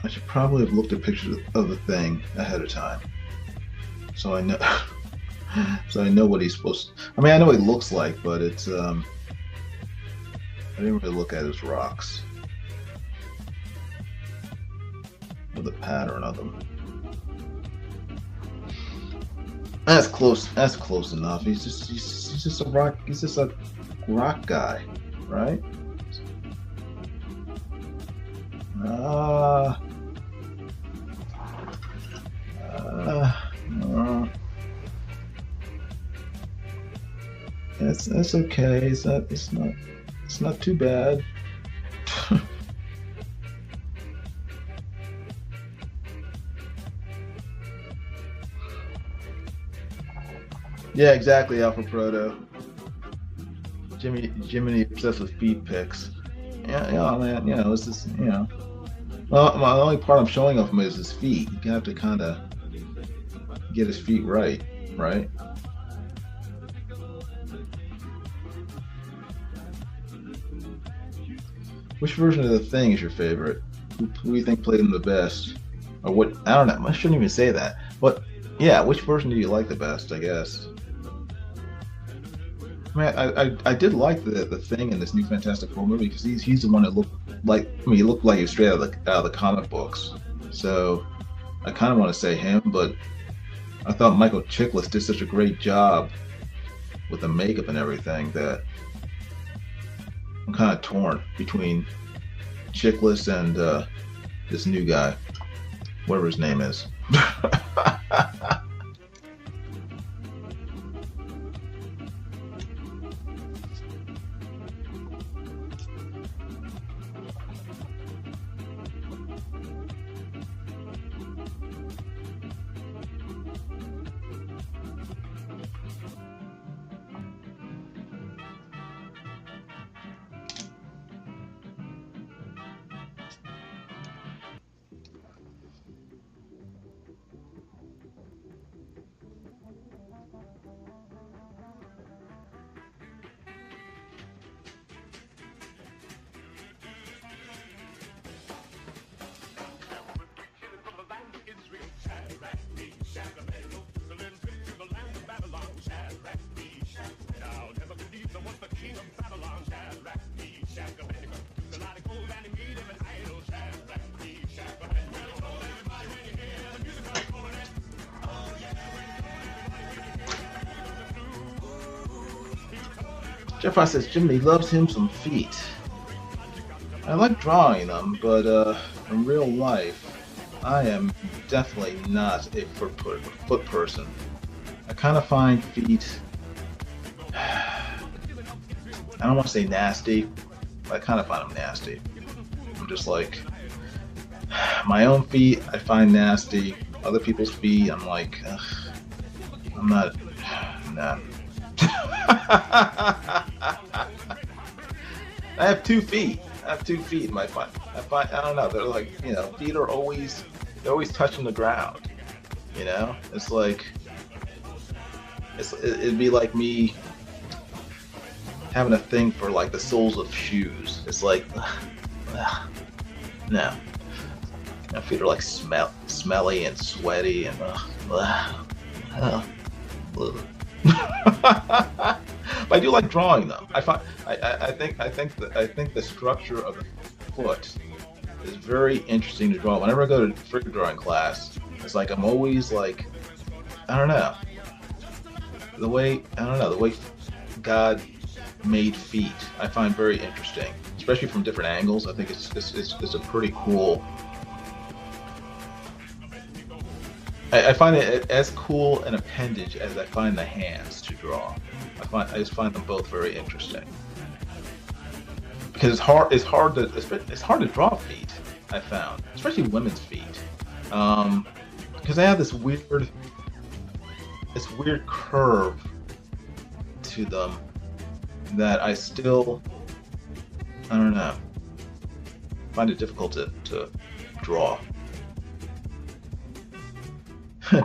I should probably have looked at pictures of the thing ahead of time, so I know. So I know what he's supposed to. I mean, I know what he looks like, but it's. I didn't really look at his rocks or the pattern of them. That's close. That's close enough. He's just a rock. He's just a rock guy, right? That's okay. It's not too bad. Yeah, exactly, Alpha Proto. Jiminy obsessed with feed pics. Yeah, man. You know, it's just Well, the only part I'm showing of him is his feet. You have to kind of get his feet right, right? Which version of the Thing is your favorite? Who do you think played him the best? Or what? I don't know. I shouldn't even say that. But yeah, which version do you like the best? I guess. I mean, I did like the Thing in this new Fantastic Four movie because he's the one that looked like, I mean, he looked like he was straight out of the comic books. So I kind of want to say him, but I thought Michael Chiklis did such a great job with the makeup and everything that I'm kind of torn between Chiklis and this new guy, whatever his name is. Jeff Ross says Jimmy loves him some feet. I like drawing them, but in real life, I am definitely not a foot person. I kind of find feet, I don't want to say nasty, but I kind of find them nasty. I'm just like, my own feet, I find nasty. Other people's feet, I'm like, ugh, I'm not, nah. I have 2 feet. I have 2 feet. I don't know. They're like, feet are they're always touching the ground. It's like, it'd be like me having a thing for like the soles of shoes. It's like, no. My feet are like smelly and sweaty and But I do like drawing them. I think the structure of the foot is very interesting to draw. Whenever I go to figure drawing class, it's like I'm always like, I don't know, the way God made feet. I find very interesting, especially from different angles. I think it's a pretty cool. I find it as cool an appendage as I find the hands to draw. I just find them both very interesting because it's hard to draw feet. I found, especially women's feet, because they have this weird curve to them that I don't know, find it difficult to draw.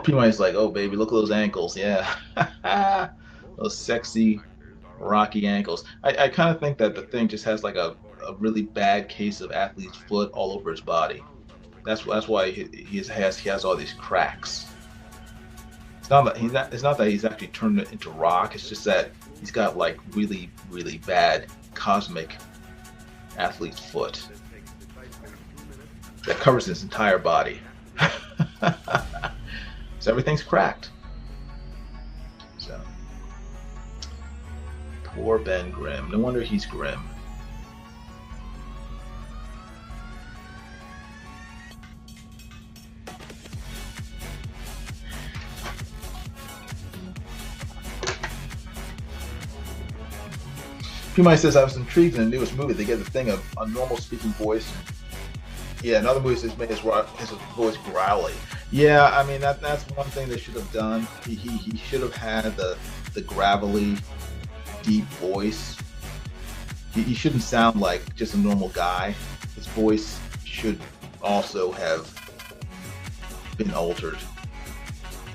P-Mine's like, oh baby, look at those ankles. Yeah. Those sexy, rocky ankles. I kind of think that the Thing just has like a really bad case of athlete's foot all over his body. That's why he has all these cracks. It's not that he's actually turned it into rock. It's just that he's got like really, really bad cosmic athlete's foot that covers his entire body. So everything's cracked. So poor Ben Grimm. No wonder he's grim. P-Mine says, I was intrigued in the newest movie. They get the Thing a normal speaking voice. Yeah, another movie has made his voice growly. Yeah, I mean that's one thing they should have done. He should have had the gravelly, deep voice. He shouldn't sound like just a normal guy. His voice should also have been altered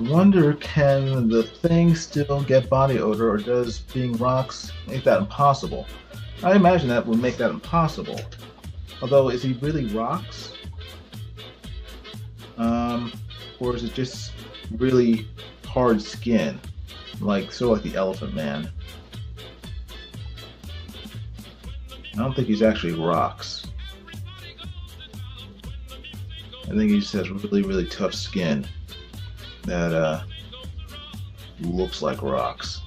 I wonder, can the thing still get body odor, or does being rocks make that impossible? I imagine that would make that impossible. Although, is he really rocks? Or is it just really hard skin, like sort of like the Elephant Man? I don't think he's actually rocks. I think he just has really, really tough skin that looks like rocks.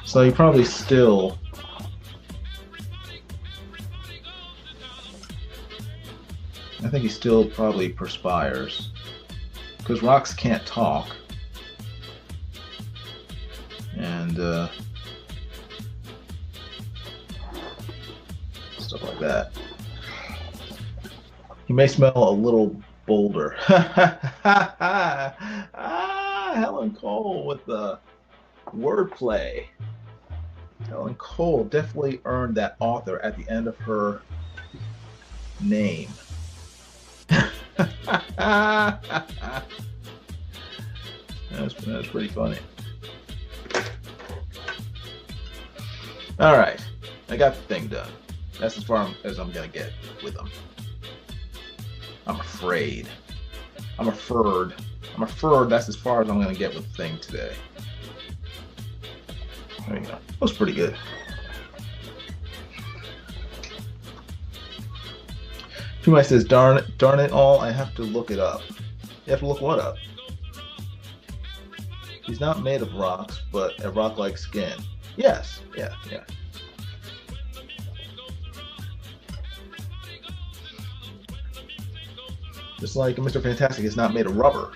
So he probably still. I think he still probably perspires. Because rocks can't talk. And stuff like that. He may smell a little bolder. Helen Cole with the wordplay. Helen Cole definitely earned that author at the end of her name. That's pretty funny. All right, I got the thing done. That's as far as I'm gonna get with them. I'm afraid. I'm afraid that's as far as I'm gonna get with the thing today. There you go. That was pretty good. Somebody says, darn it all, I have to look it up. You have to look what up? He's not made of rocks, but a rock-like skin. Yes, yeah. Just like Mr. Fantastic is not made of rubber.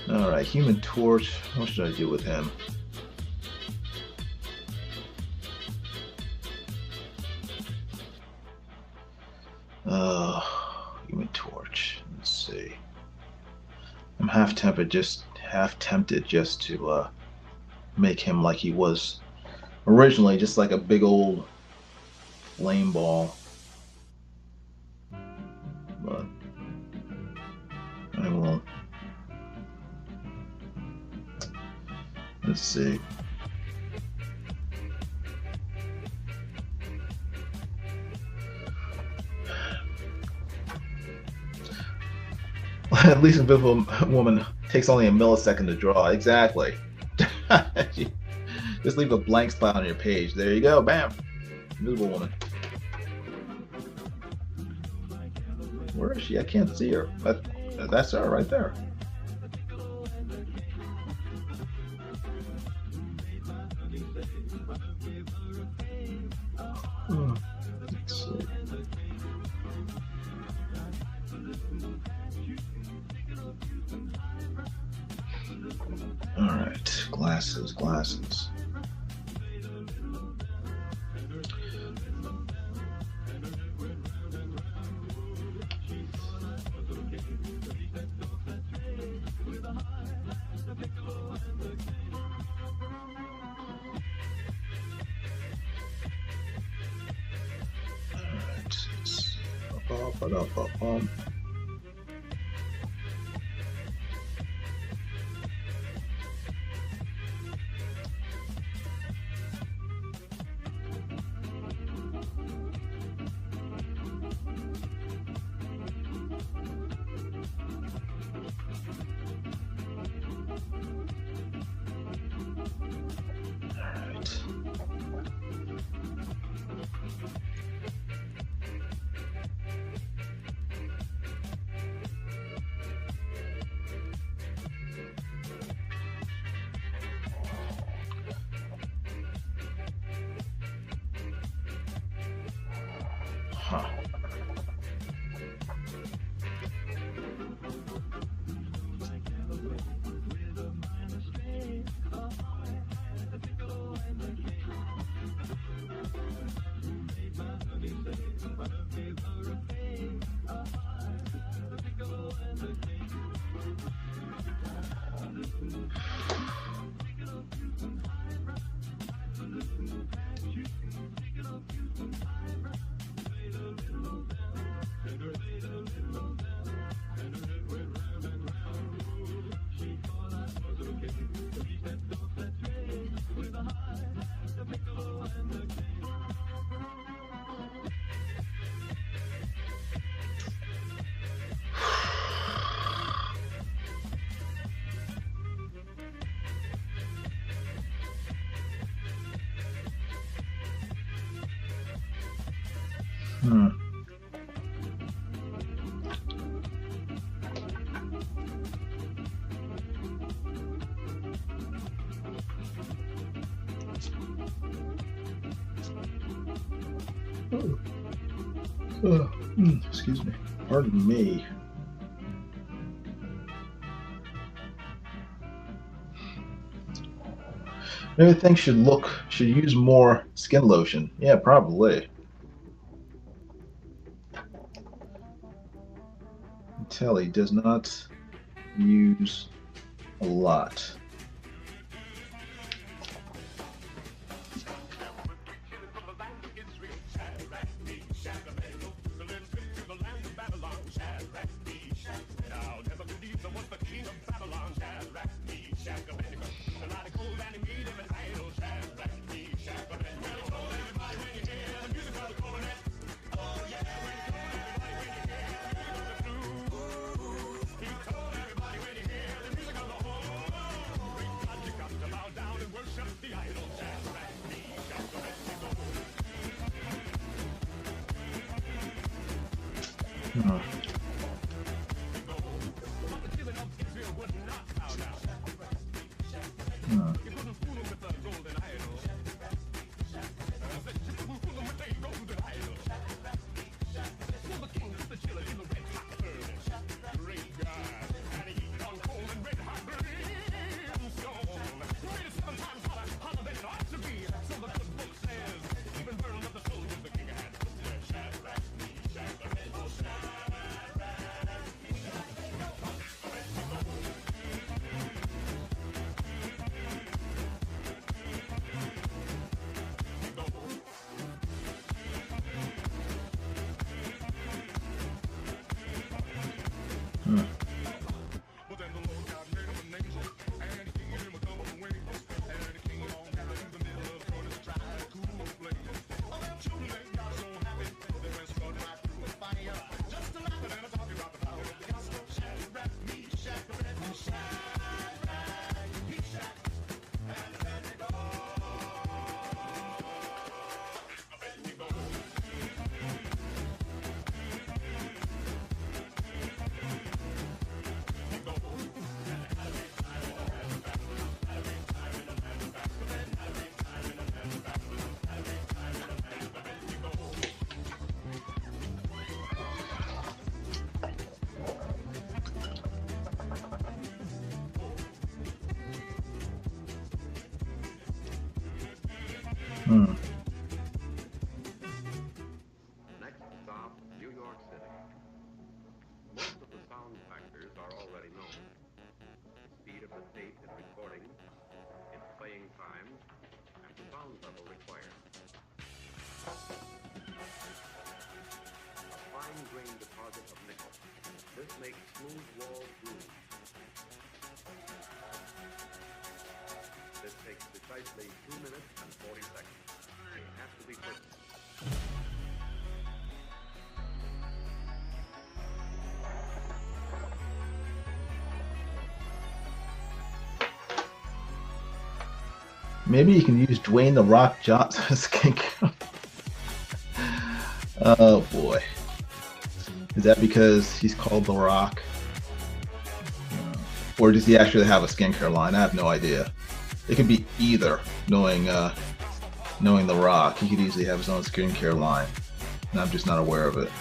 Alright, Human Torch. What should I do with him? Human Torch. Let's see. I'm half tempted just to make him like he was originally, just like a big old flame ball. But I won't. Let's see. At least Invisible Woman takes only a millisecond to draw. Exactly. Just leave a blank spot on your page. There you go. Bam. Invisible Woman. Where is she? I can't see her. That's her right there. Let's see. All right, glasses. All right. Huh. Hmm. Excuse me. Pardon me. Maybe things should use more skin lotion. Yeah, probably. Telly does not use a lot. Hmm. Hmm. Hmm. Hmm. Next stop, New York City. Most of the sound factors are already known. The speed of the tape in recording, its playing time, and the sound level required. A fine-grained deposit of nickel. This makes smooth wall grooves. This takes precisely 2 minutes and 40 seconds. They have to be perfect. Maybe you can use Dwayne the Rock Johnson skink. Oh boy. Is that because he's called The Rock? Or does he actually have a skincare line? I have no idea. It could be either. Knowing The Rock, he could easily have his own skincare line, and I'm just not aware of it.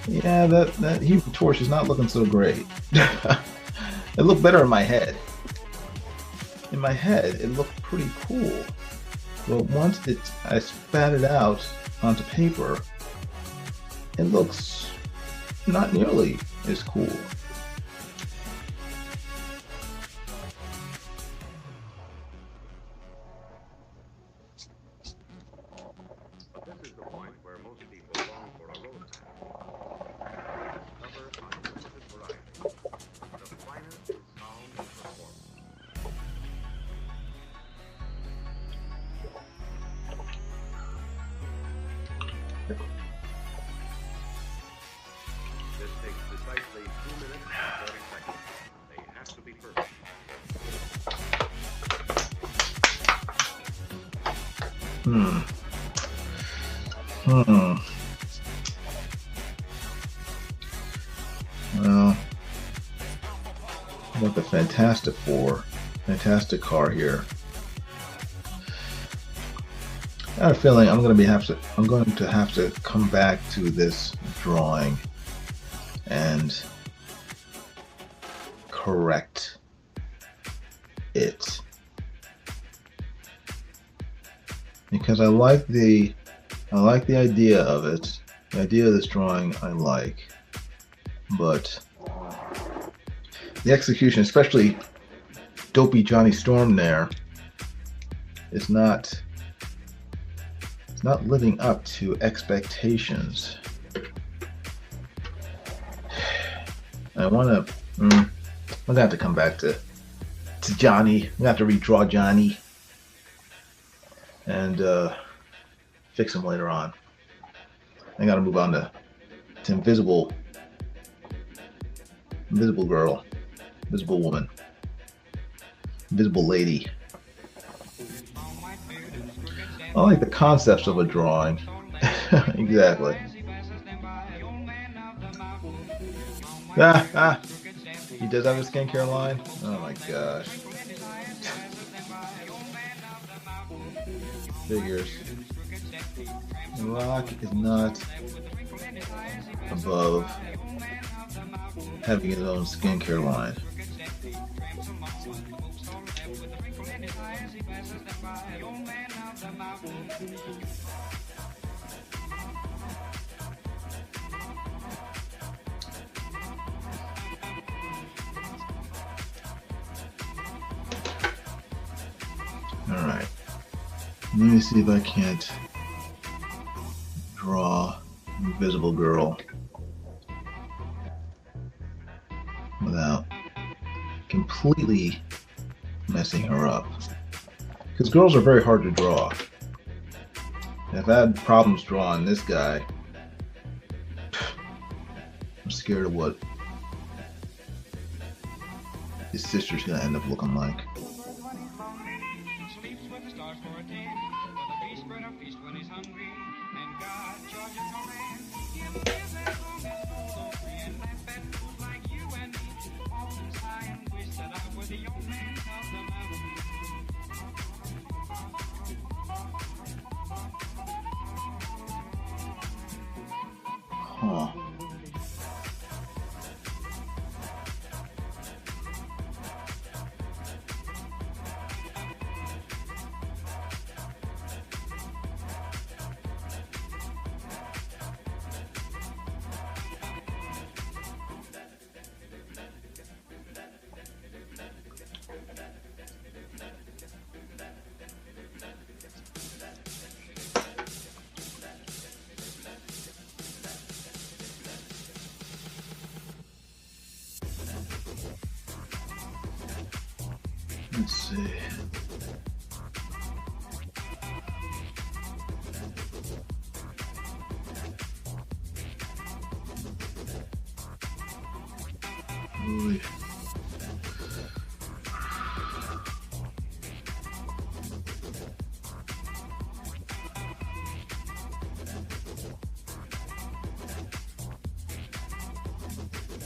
Yeah, that Human Torch is not looking so great. It looked better in my head. In my head, it looked pretty cool. But once I spat it out onto paper, it looks not nearly as cool. This is the point where most people long for a road map. Discover unlimited variety, the finest in sound and performance. This takes precisely 2 minutes and 30 seconds. They have to be perfect. Well, I got the fantastic car here. I got a feeling I'm going to have to come back to this drawing and correct it, because I like the idea of it. The idea of this drawing I like, but the execution, especially Dopey Johnny Storm there, is not living up to expectations. I want to. I'm gonna have to come back to Johnny. I'm gonna have to redraw Johnny and fix him later on. I gotta move on to Invisible Girl, Invisible Woman, Invisible Lady. I like the concepts of a drawing. Exactly. He does have a skincare line? Oh my gosh. Figures. The Rock is not above having his own skincare line. All right. Let me see if I can't draw Invisible Girl without completely messing her up. Because girls are very hard to draw. And if I had problems drawing this guy, I'm scared of what his sister's gonna end up looking like. Huh. Let's see. Ooh.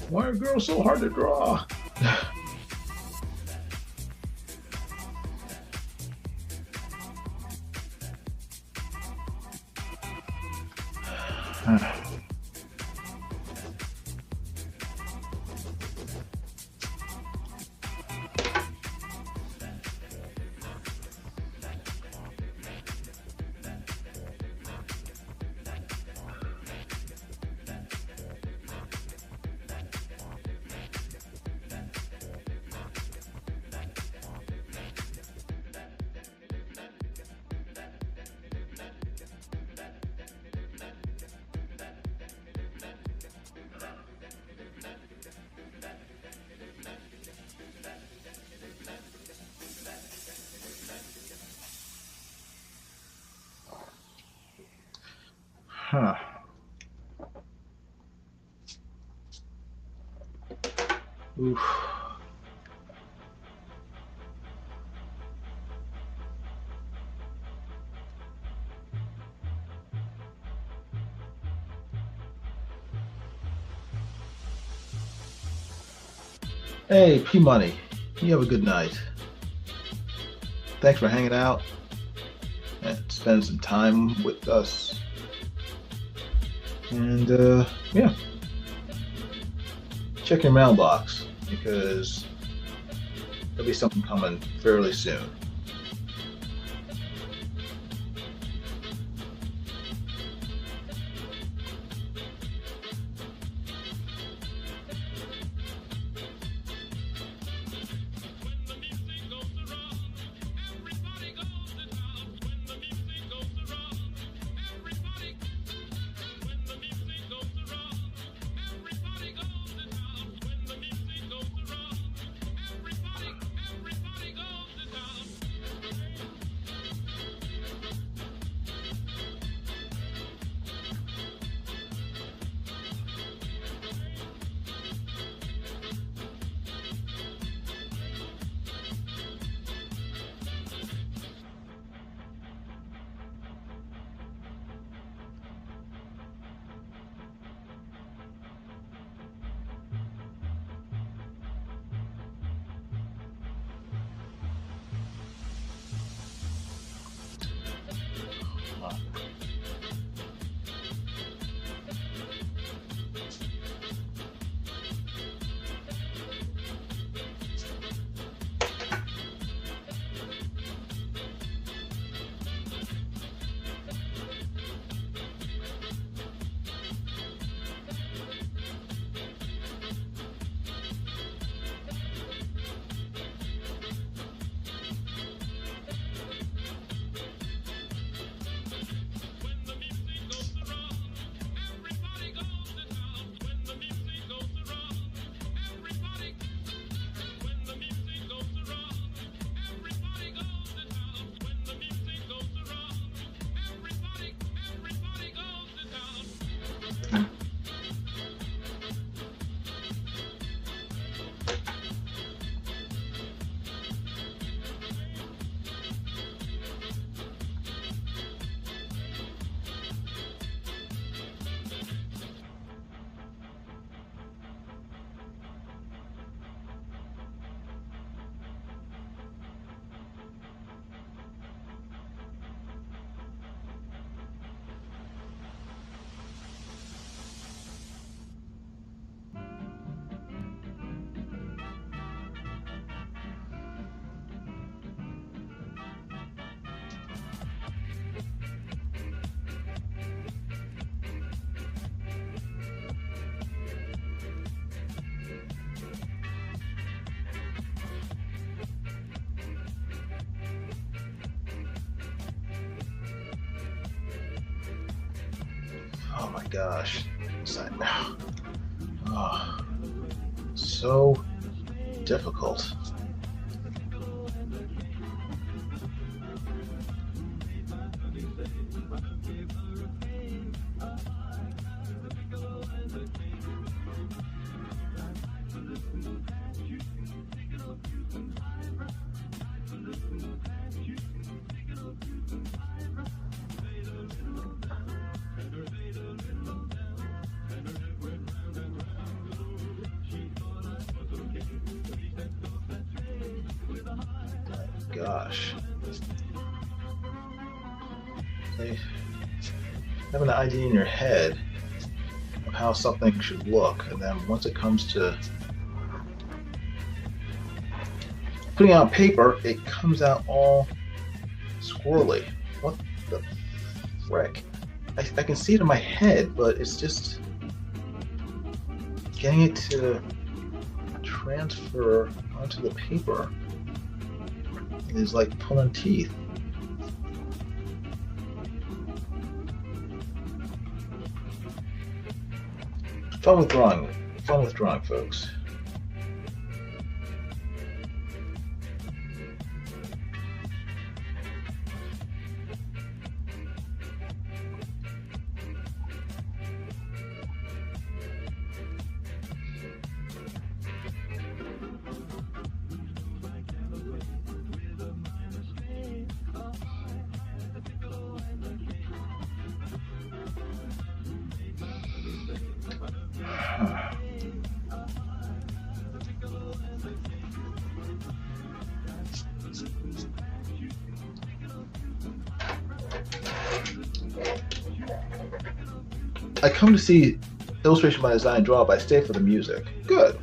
Why are girls so hard to draw? Oof. Hey, P Money, you have a good night. Thanks for hanging out and spending some time with us. And yeah, check your mailbox because there'll be something coming fairly soon. Oh my gosh. Oh, so difficult. Gosh. Having an idea in your head of how something should look, and then once it comes to putting it on paper, it comes out all squirrely. What the frick? I can see it in my head, but it's just getting it to transfer onto the paper is like pulling teeth. Fun with drawing, folks. I come to see Illustration by Design draw, but I stay for the music. Good.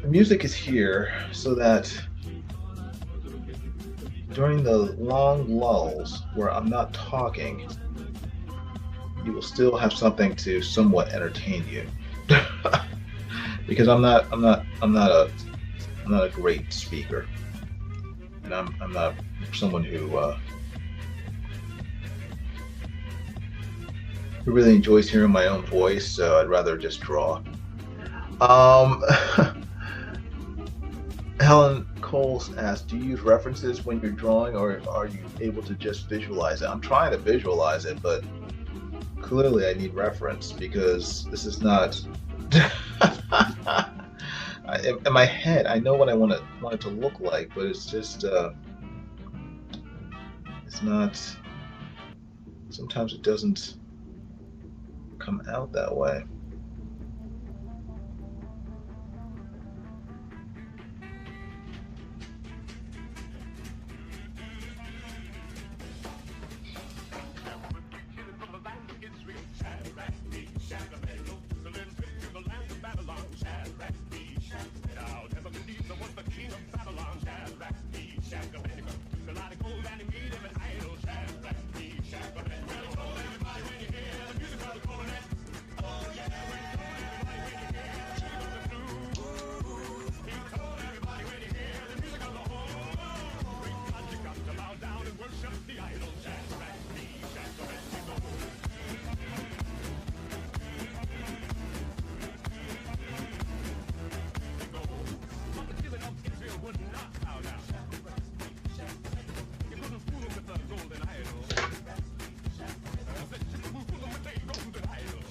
The music is here so that during the long lulls where I'm not talking, you will still have something to somewhat entertain you. Because I'm not a great speaker, and I'm not someone who really enjoys hearing my own voice, so I'd rather just draw. Helen Coles asked, do you use references when you're drawing, or are you able to just visualize it? I'm trying to visualize it, but clearly I need reference because this is not... in my head, I know what I want it to look like, but it's just... it's not... Sometimes it doesn't come out that way.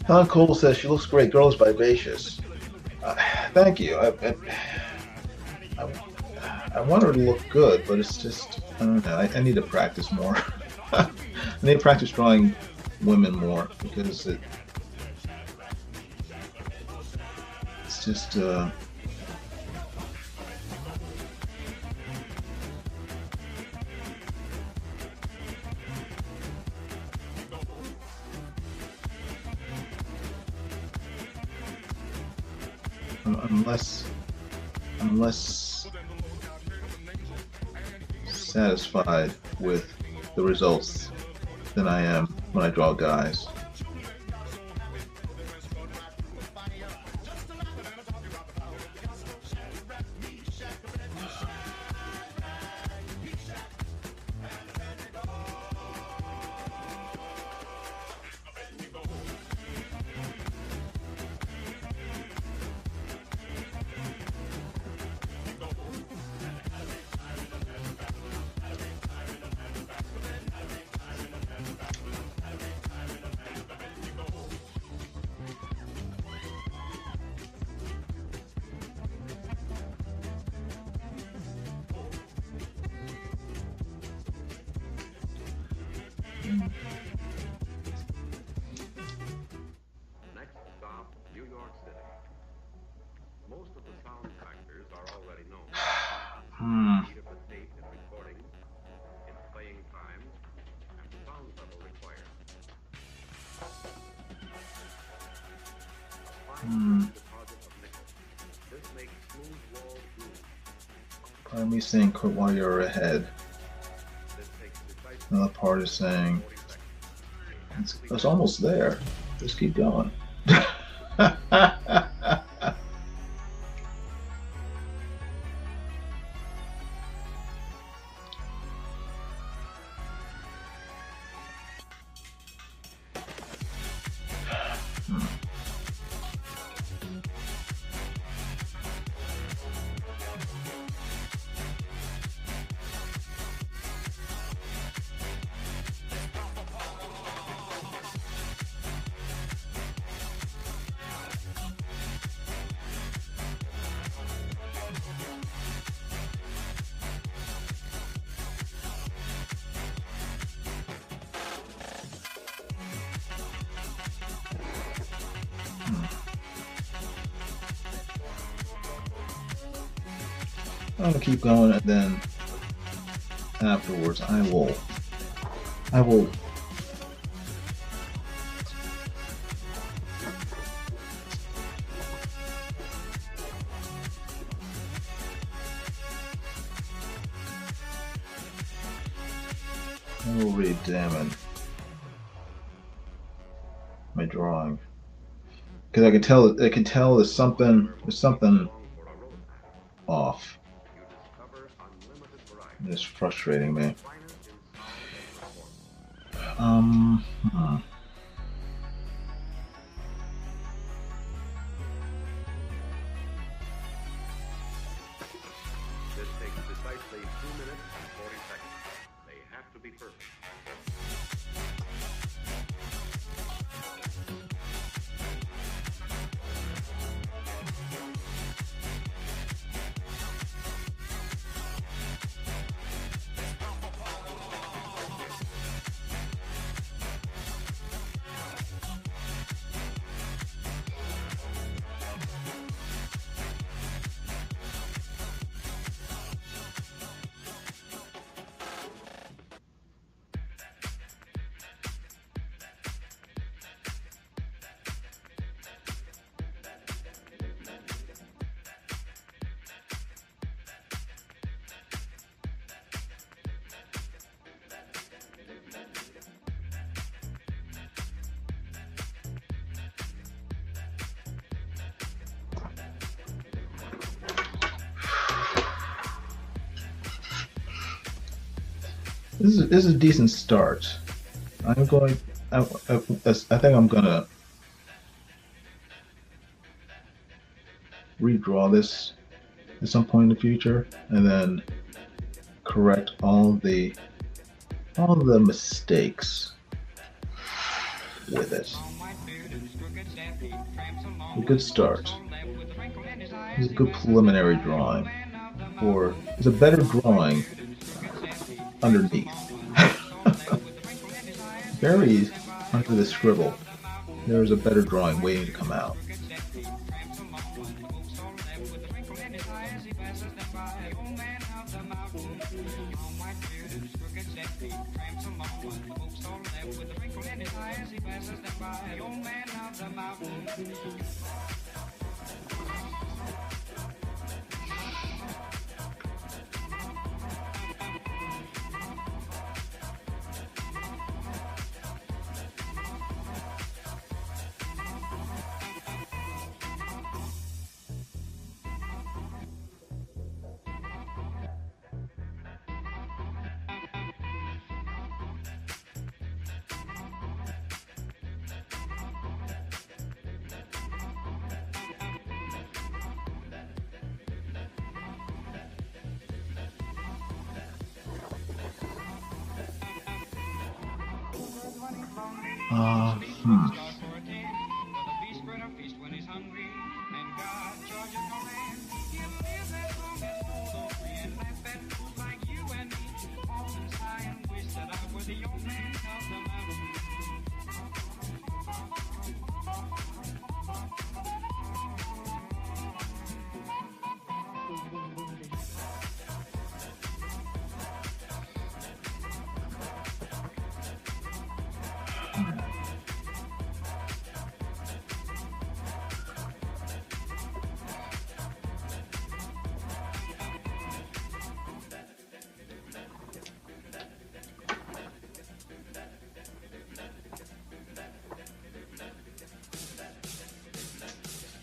Helen Cole says she looks great. Girl is vivacious. Thank you. I want her to look good, but it's just, I don't know. I need to practice more. I need to practice drawing women more because it's just I'm less satisfied with the results than I am when I draw guys. Next stop, New York City. Most of the sound factors are already known. Speed of the tape in recording, its playing time, and sound level required. A fine deposit of nickel. This makes smooth wall grooves. Part of me saying quit while you're ahead. This takes precise Another part is saying 40 seconds. it's almost there. Just keep going. I'm gonna keep going, and then afterwards I will I will re-examine my drawing because I can tell. I can tell there's something off. It's frustrating me. Hmm. This takes precisely 2 minutes and 40 seconds. They have to be perfect. This is a decent start. I'm going. I think I'm gonna redraw this at some point in the future, and then correct all the mistakes with it. A good start. It's a good preliminary drawing, or it's a better drawing underneath. Buried under the scribble, there is a better drawing waiting to come out.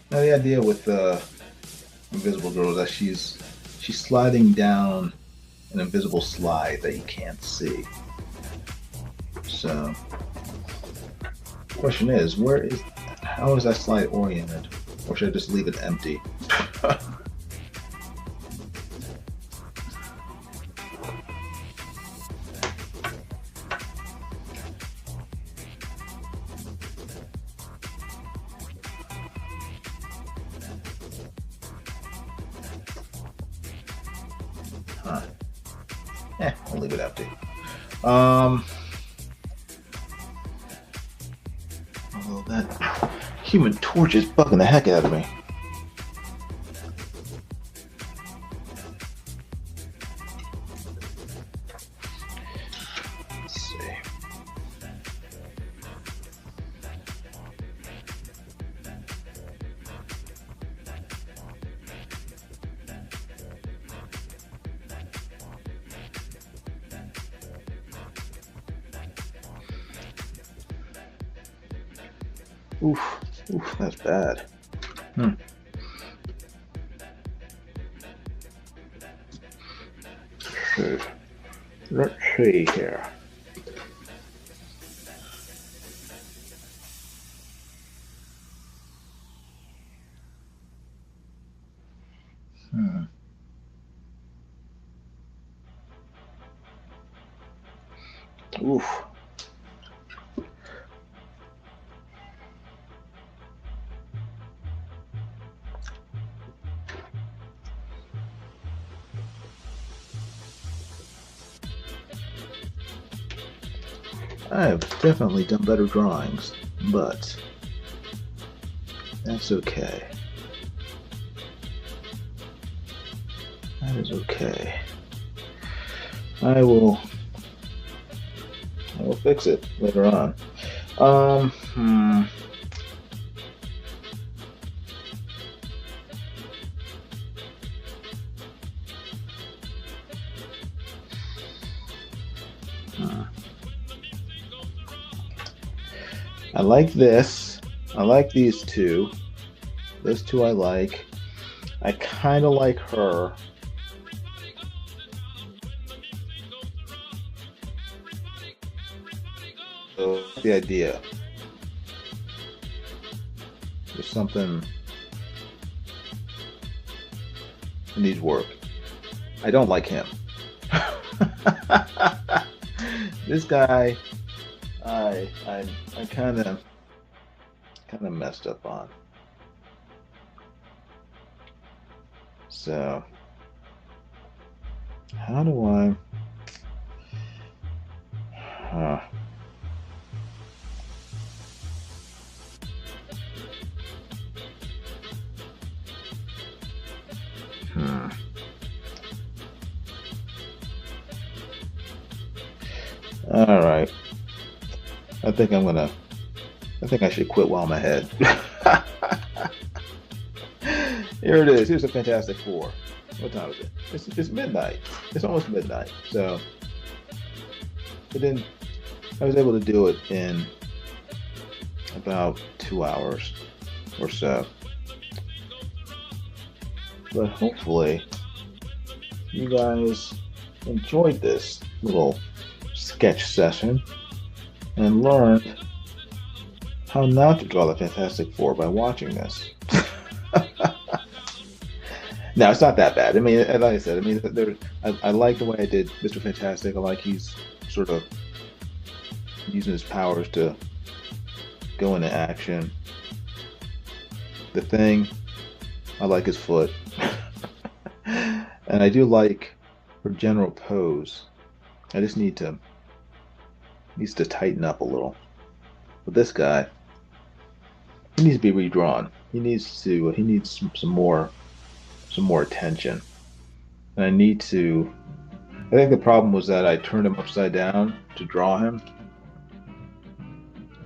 Now the idea with the Invisible Girl is that she's sliding down an invisible slide that you can't see. So, the question is, how is that slide oriented? Or should I just leave it empty? I'll leave it empty. Although that Human Torch is bugging the heck out of me. Let's see. Oof, oof, that's bad. Hmm. Let's see here. Hmm. Oof. I have definitely done better drawings, but that's okay. That is okay. I will fix it later on. Hmm. I like this. I like these two. Those two I like. I kind of like her. So the idea. There's something that needs work. I don't like him. This guy, I kind of messed up on. So how do I? All right. I think I should quit while I'm ahead. Here it is. Here's a Fantastic Four. What time is it? It's midnight. It's almost midnight. So I was able to do it in about 2 hours or so. But hopefully you guys enjoyed this little sketch session and learned how not to draw the Fantastic Four by watching this. No, it's not that bad. I mean, like I said, I mean, I like the way I did Mr. Fantastic. I like he's sort of using his powers to go into action. The Thing, I like his foot. And I do like her general pose. I just needs to tighten up a little. But this guy, he needs to be redrawn. He needs some more attention. And I think the problem was that I turned him upside down to draw him.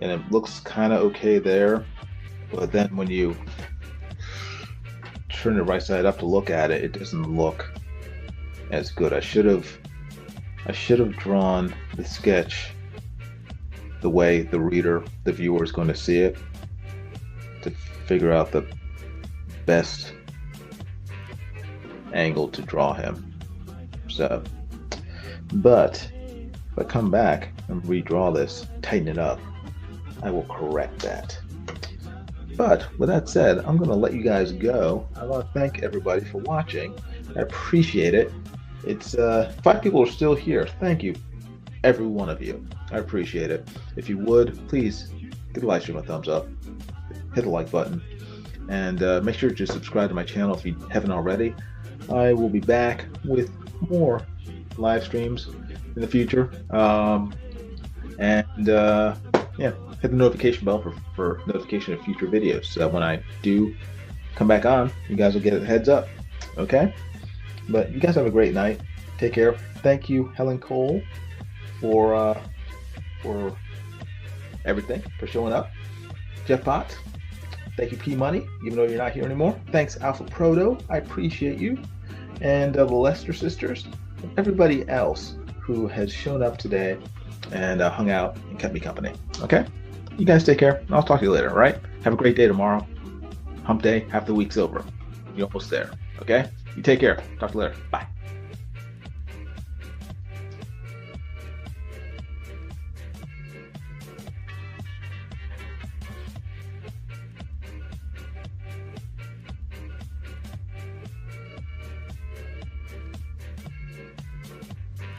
And it looks kind of okay there, but then when you turn it right side up to look at it, it doesn't look as good. I should have drawn the sketch the way the viewer is going to see it, to figure out the best angle to draw him. So, but if I come back and redraw this, tighten it up, I will correct that. But with that said, I'm going to let you guys go. I want to thank everybody for watching. I appreciate it. It's 5 people are still here. Thank you, every one of you. I appreciate it. If you would, please give the live stream a thumbs up, hit the like button, and make sure to subscribe to my channel if you haven't already. I will be back with more live streams in the future. Yeah, hit the notification bell for notification of future videos. So when I do come back on, you guys will get a heads up. Okay? But you guys have a great night. Take care. Thank you, Helen Cole, for everything, for showing up. Jeff Potts, thank you, P Money, even though you're not here anymore. Thanks, Alpha Proto. I appreciate you. And the Lester sisters, and everybody else who has shown up today and hung out and kept me company. Okay? You guys take care. I'll talk to you later. All right. Have a great day tomorrow. Hump day. Half the week's over. You're almost there. Okay. You take care. Talk to you later. Bye.